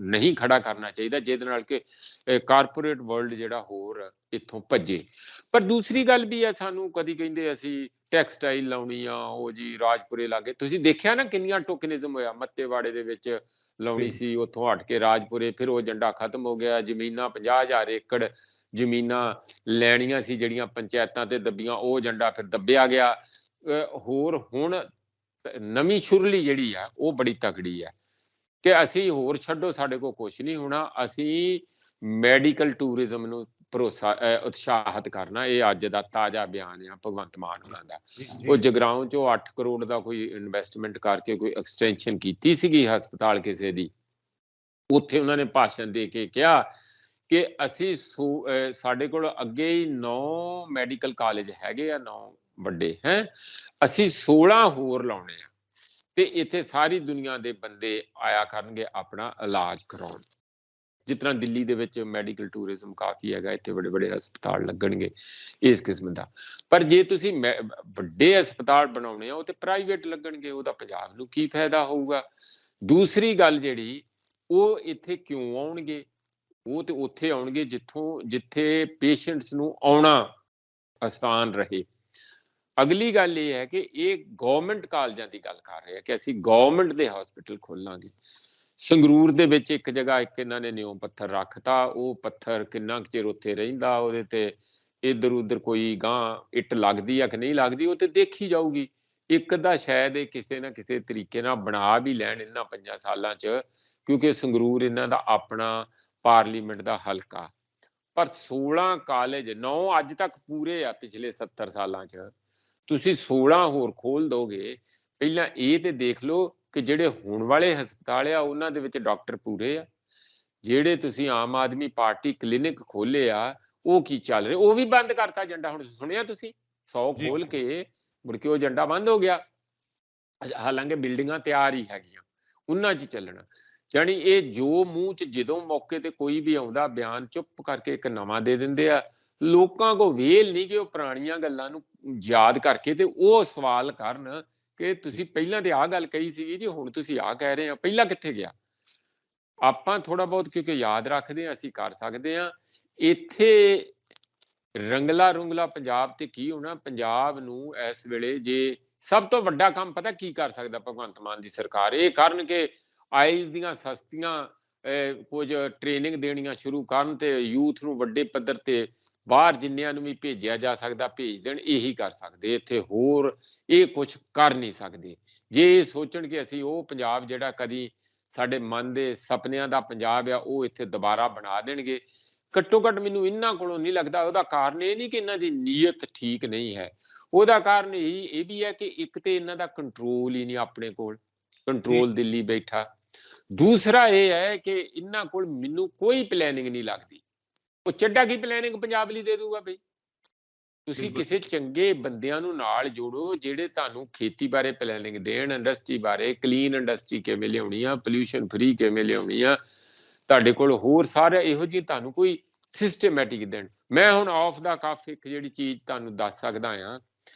ਨਹੀਂ ਖੜਾ ਕਰਨਾ ਚਾਹੀਦਾ ਜਿਹਦੇ ਨਾਲ ਕਿ ਕਾਰਪੋਰੇਟ ਵਰਲਡ ਜਿਹੜਾ ਹੋਰ ਇੱਥੋਂ ਭੱਜੇ। ਪਰ ਦੂਸਰੀ ਗੱਲ ਵੀ ਆ, ਸਾਨੂੰ ਕਦੀ ਕਹਿੰਦੇ ਅਸੀਂ ਟੈਕਸਟਾਈਲ ਲਾਉਣੀ ਆ, ਉਹ ਜੀ ਰਾਜਪੁਰੇ ਲਾਗੇ, ਤੁਸੀਂ ਦੇਖਿਆ ਨਾ ਕਿੰਨੀਆਂ ਟੋਕਨਿਜ਼ਮ ਹੋਇਆ, ਮੱਤੇਵਾੜੇ ਦੇ ਵਿੱਚ ਲਾਉਣੀ ਸੀ, ਉੱਥੋਂ ਹਟ ਕੇ ਰਾਜਪੁਰੇ, ਫਿਰ ਉਹ ਏਜੰਡਾ ਖਤਮ ਹੋ ਗਿਆ। ਜ਼ਮੀਨਾਂ 50,000 ਏਕੜ ਜ਼ਮੀਨਾਂ ਲੈਣੀਆਂ ਸੀ ਜਿਹੜੀਆਂ ਪੰਚਾਇਤਾਂ ਤੇ ਦੱਬੀਆਂ, ਉਹ ਏਜੰਡਾ ਫਿਰ ਦੱਬਿਆ ਗਿਆ। ਹੋਰ ਹੁਣ ਨਵੀਂ ਸ਼ੁਰਲੀ ਜਿਹੜੀ ਆ ਉਹ ਬੜੀ ਤਕੜੀ ਆ ਕਿ ਅਸੀਂ ਹੋਰ ਛੱਡੋ, ਸਾਡੇ ਕੋਲ ਕੁਛ ਨਹੀਂ ਹੋਣਾ, ਅਸੀਂ ਮੈਡੀਕਲ ਟੂਰਿਜ਼ਮ ਨੂੰ ਉਤਸ਼ਾਹਿਤ ਕਰਨਾ। ਇਹ ਅੱਜ ਦਾ ਤਾਜ਼ਾ ਬਿਆਨ ਆ ਭਗਵੰਤ ਮਾਨ ਹੋਣਾ ਦਾ। ਉਹ ਜਗਰਾਉਂ ਚੋਂ 8 ਕਰੋੜ ਦਾ ਕੋਈ ਇਨਵੈਸਟਮੈਂਟ ਕਰਕੇ ਕੋਈ ਐਕਸਟੈਂਸ਼ਨ ਕੀਤੀ ਸੀਗੀ ਹਸਪਤਾਲ ਕਿਸੇ ਦੀ, ਉੱਥੇ ਉਹਨਾਂ ਨੇ ਭਾਸ਼ਣ ਦੇ ਕੇ ਕਿਹਾ ਕਿ ਅਸੀਂ ਸਾਡੇ ਕੋਲ ਅੱਗੇ ਹੀ 9 ਮੈਡੀਕਲ ਕਾਲਜ ਹੈਗੇ ਆ, 9 ਵੱਡੇ ਹੈ, ਅਸੀਂ 16 ਹੋਰ ਲਾਉਣੇ ਆ, ਤੇ ਇੱਥੇ ਸਾਰੀ ਦੁਨੀਆ ਦੇ ਬੰਦੇ ਆਇਆ ਕਰਨਗੇ ਆਪਣਾ ਇਲਾਜ ਕਰਾਉਣ। ਜਿਸ ਤਰ੍ਹਾਂ ਦਿੱਲੀ ਦੇ ਵਿੱਚ ਮੈਡੀਕਲ ਟੂਰਿਜ਼ਮ ਕਾਫੀ ਹੈਗਾ, ਇੱਥੇ ਬੜੇ ਬੜੇ ਹਸਪਤਾਲ ਲੱਗਣਗੇ ਇਸ ਕਿਸਮ ਦਾ। ਪਰ ਜੇ ਤੁਸੀਂ ਵੱਡੇ ਹਸਪਤਾਲ ਬਣਾਉਣੇ ਆ, ਉਹ ਤੇ ਪ੍ਰਾਈਵੇਟ ਲੱਗਣਗੇ, ਉਹਦਾ ਪੰਜਾਬ ਨੂੰ ਕੀ ਫਾਇਦਾ ਹੋਊਗਾ। ਦੂਸਰੀ ਗੱਲ ਜਿਹੜੀ, ਉਹ ਇੱਥੇ ਕਿਉਂ ਆਉਣਗੇ, ਉਹ ਤੇ ਉੱਥੇ ਆਉਣਗੇ ਜਿੱਥੇ ਪੇਸ਼ੈਂਟਸ ਨੂੰ ਆਉਣਾ ਆਸਾਨ ਰਹੇ। ਅਗਲੀ ਗੱਲ ਇਹ ਹੈ ਕਿ ਇਹ ਗਵਰਨਮੈਂਟ ਕਾਲਜਾਂ ਦੀ ਗੱਲ ਕਰ ਰਹੇ ਆ ਕਿ ਅਸੀਂ ਗਵਰਨਮੈਂਟ ਦੇ ਹਸਪੀਟਲ ਖੋਲਾਂਗੇ। ਸੰਗਰੂਰ ਦੇ ਵਿੱਚ ਇੱਕ ਜਗ੍ਹਾ ਇੱਕ ਇਹਨਾਂ ਨੇ ਨਿਉ ਪੱਥਰ ਰੱਖਤਾ, ਉਹ ਪੱਥਰ ਕਿੰਨਾ ਕੁ ਚਿਰ ਉੱਥੇ ਰਹਿੰਦਾ, ਉਹਦੇ ਤੇ ਇੱਧਰ ਉੱਧਰ ਕੋਈ ਗਾਂ ਇੱਟ ਲੱਗਦੀ ਆ ਕਿ ਨਹੀਂ ਲੱਗਦੀ, ਉਹ ਤੇ ਦੇਖੀ ਜਾਊਗੀ। ਇੱਕ ਦਾ ਸ਼ਾਇਦ ਇਹ ਕਿਸੇ ਨਾ ਕਿਸੇ ਤਰੀਕੇ ਨਾਲ ਬਣਾ ਵੀ ਲੈਣ ਇਹਨਾਂ 5 ਸਾਲਾਂ 'ਚ, ਕਿਉਂਕਿ ਸੰਗਰੂਰ ਇਹਨਾਂ ਦਾ ਆਪਣਾ ਪਾਰਲੀਮੈਂਟ ਦਾ ਹਲਕਾ। ਪਰ 16 ਕਾਲਜ, 9 ਅੱਜ ਤੱਕ ਪੂਰੇ ਆ ਪਿਛਲੇ 70 ਸਾਲਾਂ 'ਚ, ਤੁਸੀਂ 16 ਹੋਰ ਖੋਲ ਦੋਗੇ। ਪਹਿਲਾਂ ਇਹ ਤੇ ਦੇਖ ਲਓ ਕਿ ਜਿਹੜੇ ਹੁਣ ਵਾਲੇ ਹਸਪਤਾਲ ਆ ਉਹਨਾਂ ਦੇ ਵਿੱਚ ਡਾਕਟਰ ਪੂਰੇ ਆ, ਜਿਹੜੇ ਤੁਸੀਂ ਆਮ ਆਦਮੀ ਪਾਰਟੀ ਕਲੀਨਿਕ ਖੋਲੇ ਆ ਉਹ ਕੀ ਚੱਲ ਰਿਹਾ, ਉਹ ਵੀ ਬੰਦ ਕਰਤਾ ਏਜੰਡਾ। ਹੁਣ ਸੁਣਿਆ ਤੁਸੀਂ 100 ਖੋਲ ਕੇ ਮੁੜ ਕੇ ਉਹ ਏਜੰਡਾ ਬੰਦ ਹੋ ਗਿਆ, ਹਾਲਾਂਕਿ ਬਿਲਡਿੰਗਾਂ ਤਿਆਰ ਹੀ ਹੈਗੀਆਂ, ਉਹਨਾਂ 'ਚ ਚੱਲਣਾ। ਜਾਣੀ ਇਹ ਜੋ ਮੂੰਹ 'ਚ ਜਦੋਂ ਮੌਕੇ ਤੇ ਕੋਈ ਵੀ ਆਉਂਦਾ ਬਿਆਨ, ਚੁੱਪ ਕਰਕੇ ਇੱਕ ਨਵਾਂ ਦੇ ਦਿੰਦੇ ਆ। ਲੋਕਾਂ ਕੋ ਵੇਲ ਨਹੀਂ ਕਿ ਉਹ ਪੁਰਾਣੀਆਂ ਗੱਲਾਂ ਨੂੰ ਯਾਦ ਕਰਕੇ ਤੇ ਉਹ ਸਵਾਲ ਕਰਨ ਕਿ ਤੁਸੀਂ ਪਹਿਲਾਂ ਤੇ ਆਹ ਗੱਲ ਕਹੀ ਸੀਗੀ ਜੀ, ਹੁਣ ਤੁਸੀਂ ਆਹ ਕਹਿ ਰਹੇ ਆ, ਪਹਿਲਾਂ ਕਿੱਥੇ ਗਿਆ। ਆਪਾਂ ਥੋੜਾ ਬਹੁਤ ਕਿਉਂਕਿ ਯਾਦ ਰੱਖਦੇ ਹਾਂ, ਅਸੀਂ ਕਰ ਸਕਦੇ ਹਾਂ। ਇੱਥੇ ਰੰਗਲਾ ਰੁੰਗਲਾ ਪੰਜਾਬ ਤੇ ਕੀ ਹੋਣਾ, ਪੰਜਾਬ ਨੂੰ ਇਸ ਵੇਲੇ ਜੇ ਸਭ ਤੋਂ ਵੱਡਾ ਕੰਮ ਪਤਾ ਕੀ ਕਰ ਸਕਦਾ ਭਗਵੰਤ ਮਾਨ ਦੀ ਸਰਕਾਰ, ਇਹ ਕਰਨ ਕਿ ਆਈਲਸ ਦੀਆਂ ਸਸਤੀਆਂ ਕੁਝ ਟ੍ਰੇਨਿੰਗ ਦੇਣੀਆਂ ਸ਼ੁਰੂ ਕਰਨ ਤੇ ਯੂਥ ਨੂੰ ਵੱਡੇ ਪੱਧਰ ਤੇ ਬਾਹਰ ਜਿੰਨਿਆਂ ਨੂੰ ਵੀ ਭੇਜਿਆ ਜਾ ਸਕਦਾ ਭੇਜ ਦੇਣ। ਇਹੀ ਕਰ ਸਕਦੇ ਇੱਥੇ, ਹੋਰ ਇਹ ਕੁਝ ਕਰ ਨਹੀਂ ਸਕਦੇ। ਜੇ ਇਹ ਸੋਚਣ ਕਿ ਅਸੀਂ ਉਹ ਪੰਜਾਬ ਜਿਹੜਾ ਕਦੀ ਸਾਡੇ ਮਨ ਦੇ ਸੁਪਨਿਆਂ ਦਾ ਪੰਜਾਬ ਆ ਉਹ ਇੱਥੇ ਦੁਬਾਰਾ ਬਣਾ ਦੇਣਗੇ, ਘੱਟੋ ਘੱਟ ਮੈਨੂੰ ਇਹਨਾਂ ਕੋਲੋਂ ਨਹੀਂ ਲੱਗਦਾ। ਉਹਦਾ ਕਾਰਨ ਇਹ ਨਹੀਂ ਕਿ ਇਹਨਾਂ ਦੀ ਨੀਅਤ ਠੀਕ ਨਹੀਂ ਹੈ, ਉਹਦਾ ਕਾਰਨ ਇਹ ਵੀ ਹੈ ਕਿ ਇੱਕ ਤੇ ਇਹਨਾਂ ਦਾ ਕੰਟਰੋਲ ਹੀ ਨਹੀਂ ਆਪਣੇ ਕੋਲ, ਕੰਟਰੋਲ ਦਿੱਲੀ ਬੈਠਾ। ਦੂਸਰਾ ਇਹ ਹੈ ਕਿ ਇਹਨਾਂ ਕੋਲ ਮੈਨੂੰ ਕੋਈ ਪਲੈਨਿੰਗ ਨਹੀਂ ਲੱਗਦੀ। ਉਹ ਚੱਡਾ ਕੀ ਪਲੈਨਿੰਗ ਪੰਜਾਬ ਲਈ ਦੇ ਦੂਗਾ ਬਈ? ਤੁਸੀਂ ਕਿਸੇ ਚੰਗੇ ਬੰਦਿਆਂ ਨੂੰ ਨਾਲ ਜੋੜੋ ਜਿਹੜੇ ਤੁਹਾਨੂੰ ਖੇਤੀ ਬਾਰੇ ਪਲੈਨਿੰਗ ਦੇਣ, ਇੰਡਸਟਰੀ ਬਾਰੇ, ਕਲੀਨ ਇੰਡਸਟਰੀ ਕਿਵੇਂ ਲਿਆਉਣੀ ਆ, ਪੋਲਿਊਸ਼ਨ ਫ੍ਰੀ ਕਿਵੇਂ ਲਿਆਉਣੀ ਆ, ਤੁਹਾਡੇ ਕੋਲ ਹੋਰ ਸਾਰੇ ਇਹੋ ਜਿਹੀ ਤੁਹਾਨੂੰ ਕੋਈ ਸਿਸਟਮੈਟਿਕ ਦੇਣ। ਮੈਂ ਹੁਣ ਆਫ ਦਾ ਕੱਫ ਇੱਕ ਜਿਹੜੀ ਚੀਜ਼ ਤੁਹਾਨੂੰ ਦੱਸ ਸਕਦਾ ਆ,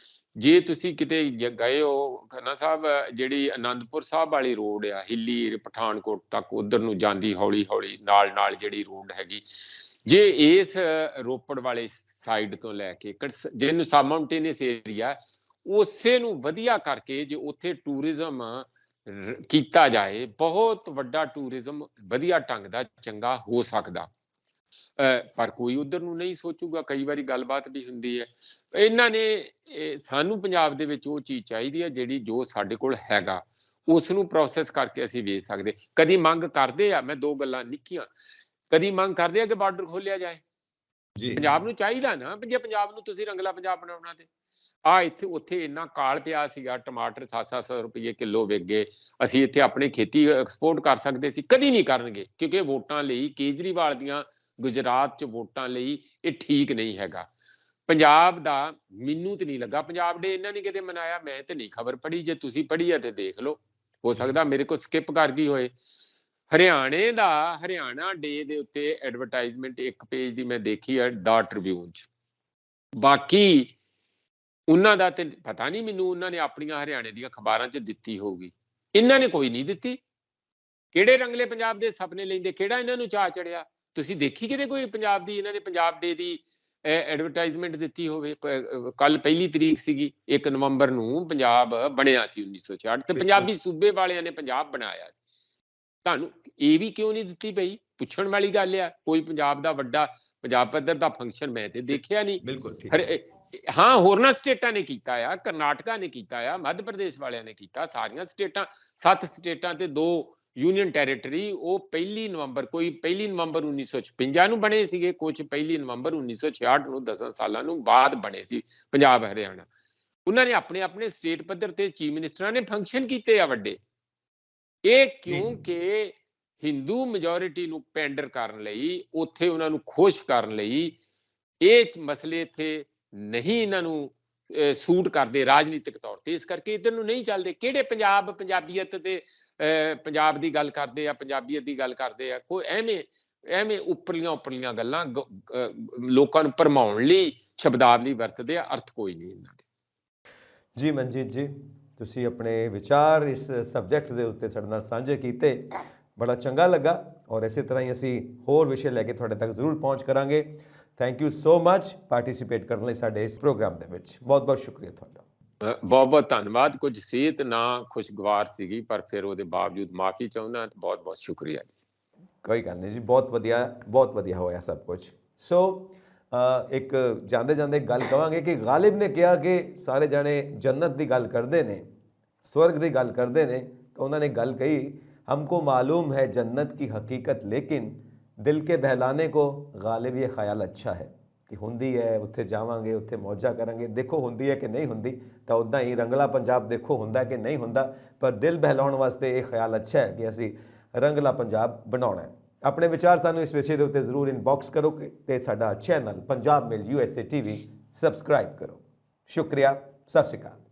ਜੇ ਤੁਸੀਂ ਕਿਤੇ ਗਏ ਹੋ ਖੰਨਾ ਸਾਹਿਬ, ਜਿਹੜੀ ਆਨੰਦਪੁਰ ਸਾਹਿਬ ਵਾਲੀ ਰੋਡ ਆ ਹਿੱਲੀ ਪਠਾਨਕੋਟ ਤੱਕ ਉਧਰ ਨੂੰ ਜਾਂਦੀ ਹੌਲੀ ਹੌਲੀ ਨਾਲ ਨਾਲ ਜਿਹੜੀ ਰੋਡ ਹੈਗੀ, ਜੇ ਇਸ ਰੋਪੜ ਵਾਲੇ ਸਾਈਡ ਤੋਂ ਲੈ ਕੇ ਜਿਹਨੂੰ ਸਬ ਮਾਊਂਟੇਨਸ ਏਰੀਆ ਉਸੇ ਨੂੰ ਵਧੀਆ ਕਰਕੇ ਜੇ ਉੱਥੇ ਟੂਰਿਜ਼ਮ ਕੀਤਾ ਜਾਏ, ਬਹੁਤ ਵੱਡਾ ਟੂਰਿਜ਼ਮ ਵਧੀਆ ਢੰਗ ਦਾ ਚੰਗਾ ਹੋ ਸਕਦਾ। ਪਰ ਕੋਈ ਉਧਰ ਨੂੰ ਨਹੀਂ ਸੋਚੂਗਾ। ਕਈ ਵਾਰੀ ਗੱਲਬਾਤ ਵੀ ਹੁੰਦੀ ਹੈ। ਇਹਨਾਂ ਨੇ ਸਾਨੂੰ ਪੰਜਾਬ ਦੇ ਵਿੱਚ ਉਹ ਚੀਜ਼ ਚਾਹੀਦੀ ਹੈ ਜਿਹੜੀ ਜੋ ਸਾਡੇ ਕੋਲ ਹੈਗਾ ਉਸ ਨੂੰ ਪ੍ਰੋਸੈਸ ਕਰਕੇ ਅਸੀਂ ਵੇਚ ਸਕਦੇ। ਕਦੀ ਮੰਗ ਕਰਦੇ ਆ, ਮੈਂ ਦੋ ਗੱਲਾਂ ਨਿੱਕੀਆਂ, ਕਦੀ ਮੰਗ ਕਰਦੇ ਆ ਕਿ ਬਾਰਡਰ ਖੋਲਿਆ ਜਾਏ। ਪੰਜਾਬ ਨੂੰ ਚਾਹੀਦਾ ਨਾ, ਜੇ ਪੰਜਾਬ ਨੂੰ ਤੁਸੀਂ ਰੰਗਲਾ ਪੰਜਾਬ ਬਣਾਉਣਾ ਤੇ ਇੱਥੇ ਉੱਥੇ ਇੰਨਾ ਕਾਲ ਪਿਆ ਸੀਗਾ, ਟਮਾਟਰ 700 ਰੁਪਏ ਕਿਲੋ ਵਿਕ ਗਏ, ਅਸੀਂ ਇੱਥੇ ਆਪਣੀ ਖੇਤੀ ਐਕਸਪੋਰਟ ਕਰ ਸਕਦੇ ਸੀ। ਕਦੀ ਨਹੀਂ ਕਰਨਗੇ ਕਿਉਂਕਿ ਵੋਟਾਂ ਲਈ, ਕੇਜਰੀਵਾਲ ਦੀਆਂ ਗੁਜਰਾਤ 'ਚ ਵੋਟਾਂ ਲਈ ਇਹ ਠੀਕ ਨਹੀਂ ਹੈਗਾ। ਪੰਜਾਬ ਦਾ ਮੈਨੂੰ ਤੇ ਨਹੀਂ ਲੱਗਾ ਪੰਜਾਬ ਡੇ ਇਹਨਾਂ ਨੇ ਕਿਤੇ ਮਨਾਇਆ, ਮੈਂ ਤੇ ਨਹੀਂ ਖਬਰ ਪੜ੍ਹੀ। ਜੇ ਤੁਸੀਂ ਪੜ੍ਹੀ ਹੈ ਤੇ ਦੇਖ ਲਓ, ਹੋ ਸਕਦਾ ਮੇਰੇ ਕੋਲ ਸਕਿਪ ਕਰ ਗਈ ਹੋਏ। ਹਰਿਆਣੇ ਦਾ ਹਰਿਆਣਾ ਡੇ ਦੇ ਉੱਤੇ ਐਡਵਰਟਾਈਜ਼ਮੈਂਟ ਇੱਕ ਪੇਜ ਦੀ ਮੈਂ ਦੇਖੀ ਹੈ ਦਾ ਟ੍ਰਿਬਿਊਨ 'ਚ, ਬਾਕੀ ਉਹਨਾਂ ਦਾ ਤੇ ਪਤਾ ਨਹੀਂ ਮੈਨੂੰ, ਉਹਨਾਂ ਨੇ ਆਪਣੀਆਂ ਹਰਿਆਣੇ ਦੀਆਂ ਅਖਬਾਰਾਂ 'ਚ ਦਿੱਤੀ ਹੋਊਗੀ, ਇਹਨਾਂ ਨੇ ਕੋਈ ਨਹੀਂ ਦਿੱਤੀ। ਕਿਹੜੇ ਰੰਗਲੇ ਪੰਜਾਬ ਦੇ ਸੁਪਨੇ ਲੈਂਦੇ, ਕਿਹੜਾ ਇਹਨਾਂ ਨੂੰ ਚਾਅ ਚੜਿਆ? ਤੁਸੀਂ ਦੇਖੀ ਕਿਤੇ ਕੋਈ ਪੰਜਾਬ ਦੀ, ਇਹਨਾਂ ਨੇ ਪੰਜਾਬ ਡੇ ਦੀ ਐਡਵਰਟਾਈਜ਼ਮੈਂਟ ਦਿੱਤੀ ਹੋਵੇ? ਕੱਲ 1 ਤਰੀਕ ਸੀਗੀ, 1 ਨਵੰਬਰ ਨੂੰ ਪੰਜਾਬ ਬਣਿਆ ਸੀ 1966 ਤੇ ਪੰਜਾਬੀ ਸੂਬੇ ਵਾਲਿਆਂ ਨੇ ਪੰਜਾਬ ਬਣਾਇਆ ਸੀ। ਤੁਹਾਨੂੰ ਇਹ ਵੀ ਕਿਉਂ ਨਹੀਂ ਦਿੱਤੀ ਪਈ? ਪੁੱਛਣ ਵਾਲੀ ਗੱਲ ਆ। ਕੋਈ ਪੰਜਾਬ ਦਾ ਵੱਡਾ ਪੰਜਾਬ ਪੱਧਰ ਦਾ ਫੰਕਸ਼ਨ ਮੈਂ ਤੇ ਦੇਖਿਆ ਨਹੀਂ। ਬਿਲਕੁਲ ਹਾਂ, ਹੋਰਨਾਂ ਸਟੇਟਾਂ ਨੇ ਕੀਤਾ ਆ, ਕਰਨਾਟਕਾ ਨੇ ਕੀਤਾ ਆ, ਮੱਧ ਪ੍ਰਦੇਸ਼ ਵਾਲਿਆਂ ਨੇ ਕੀਤਾ, ਸਾਰੀਆਂ ਸਟੇਟਾਂ, 7 ਸਟੇਟਾਂ ਤੇ 2 ਯੂਨੀਅਨ ਟੈਰੀਟਰੀ, ਉਹ 1 ਨਵੰਬਰ, ਕੋਈ 1 ਨਵੰਬਰ 1956 ਨੂੰ ਬਣੇ ਸੀਗੇ, ਕੁਝ 1 ਨਵੰਬਰ 1966 ਨੂੰ, 10 ਸਾਲਾਂ ਨੂੰ ਬਾਅਦ ਬਣੇ ਸੀ ਪੰਜਾਬ ਹਰਿਆਣਾ। ਉਹਨਾਂ ਨੇ ਆਪਣੇ ਆਪਣੇ ਸਟੇਟ ਪੱਧਰ ਤੇ ਚੀਫ ਮਿਨਿਸਟਰਾਂ ਨੇ ਫੰਕਸ਼ਨ ਕੀਤੇ ਆ ਵੱਡੇ। ਇਹ ਕਿਉਂਕਿ ਹਿੰਦੂ ਮੈਜੋਰਿਟੀ ਨੂੰ ਪੈਂਡਰ ਕਰਨ ਲਈ, ਉੱਥੇ ਉਹਨਾਂ ਨੂੰ ਖੁਸ਼ ਕਰਨ ਲਈ ਇਹ ਮਸਲੇ ਇੱਥੇ ਨਹੀਂ ਇਹਨਾਂ ਨੂੰ ਸੂਟ ਕਰਦੇ ਰਾਜਨੀਤਿਕ ਤੌਰ ਤੇ, ਇਸ ਕਰਕੇ ਇਧਰ ਨੂੰ ਨਹੀਂ ਚੱਲਦੇ। ਕਿਹੜੇ ਪੰਜਾਬ ਪੰਜਾਬੀਅਤ ਤੇ ਪੰਜਾਬ ਦੀ ਗੱਲ ਕਰਦੇ ਆ, ਪੰਜਾਬੀਅਤ ਦੀ ਗੱਲ ਕਰਦੇ ਆ, ਕੋਈ ਐਵੇਂ ਉੱਪਰਲੀਆਂ ਗੱਲਾਂ ਲੋਕਾਂ ਨੂੰ ਭਰਮਾਉਣ ਲਈ ਸ਼ਬਦਾਵਲੀ ਵਰਤਦੇ ਆ, ਅਰਥ ਕੋਈ ਨਹੀਂ ਇਹਨਾਂ ਦੇ। ਜੀ ਮਨਜੀਤ ਜੀ, ਤੁਸੀਂ ਆਪਣੇ ਵਿਚਾਰ ਇਸ ਸਬਜੈਕਟ ਦੇ ਉੱਤੇ ਸਾਡੇ ਨਾਲ ਸਾਂਝੇ ਕੀਤੇ, ਬੜਾ ਚੰਗਾ ਲੱਗਾ, ਔਰ ਇਸੇ ਤਰ੍ਹਾਂ ਹੀ ਅਸੀਂ ਹੋਰ ਵਿਸ਼ੇ ਲੈ ਕੇ ਤੁਹਾਡੇ ਤੱਕ ਜ਼ਰੂਰ ਪਹੁੰਚ ਕਰਾਂਗੇ। Thank you so much participate ਕਰਨ ਲਈ ਸਾਡੇ ਇਸ ਪ੍ਰੋਗਰਾਮ ਦੇ ਵਿੱਚ। ਬਹੁਤ ਬਹੁਤ ਸ਼ੁਕਰੀਆ ਤੁਹਾਡਾ। ਬਹੁਤ ਬਹੁਤ ਧੰਨਵਾਦ। ਕੁਝ ਸਿਹਤ ਨਾ ਖੁਸ਼ਗਵਾਰ ਸੀਗੀ, ਪਰ ਫਿਰ ਉਹਦੇ ਬਾਵਜੂਦ ਮਾਫੀ ਚਾਹੁੰਦਾ, ਬਹੁਤ ਬਹੁਤ ਸ਼ੁਕਰੀਆ ਜੀ। ਕੋਈ ਗੱਲ ਨਹੀਂ ਜੀ, ਬਹੁਤ ਵਧੀਆ ਹੋਇਆ ਸਭ ਕੁਝ। ਸੋ ਇੱਕ ਜਾਂਦੇ ਜਾਂਦੇ ਗੱਲ ਕਹਾਂਗੇ ਕਿ ਗਾਲਿਬ ਨੇ ਕਿਹਾ ਕਿ ਸਾਰੇ ਜਾਣੇ ਜੰਨਤ ਦੀ ਗੱਲ ਕਰਦੇ ਨੇ, स्वर्ग ਦੀ ਗੱਲ ਕਰਦੇ ਨੇ, ਤਾਂ ਉਹਨਾਂ ਨੇ ਗੱਲ ਕਹੀ, हमको मालूम है जन्नत की हकीकत लेकिन दिल के बहलाने को गालिब ये ख्याल अच्छा है कि ਹੁੰਦੀ ਹੈ, ਉੱਥੇ ਜਾਵਾਂਗੇ, ਉੱਥੇ ਮੌਜਾਂ ਕਰਾਂਗੇ। ਦੇਖੋ ਹੁੰਦੀ ਹੈ ਕਿ ਨਹੀਂ ਹੁੰਦੀ, ਤਾਂ ਉੱਦਾਂ ਹੀ ਰੰਗਲਾ ਪੰਜਾਬ ਦੇਖੋ ਹੁੰਦਾ ਕਿ ਨਹੀਂ ਹੁੰਦਾ, ਪਰ ਦਿਲ ਬਹਿਲਾਉਣ ਵਾਸਤੇ ਇਹ ਖਿਆਲ ਅੱਛਾ ਹੈ ਕਿ ਅਸੀਂ ਰੰਗਲਾ ਪੰਜਾਬ ਬਣਾਉਣਾ ਹੈ। ਆਪਣੇ ਵਿਚਾਰ ਸਾਨੂੰ ਇਸ ਵਿਸ਼ੇ ਦੇ ਉੱਤੇ ਜ਼ਰੂਰ ਇਨਬਾਕਸ ਕਰੋ ਤੇ ਸਾਡਾ ਚੈਨਲ ਪੰਜਾਬ ਮੇਲ USA TV ਸਬਸਕ੍ਰਾਈਬ ਕਰੋ। ਸ਼ੁਕਰੀਆ, ਸਤਿ ਸ਼੍ਰੀ ਅਕਾਲ।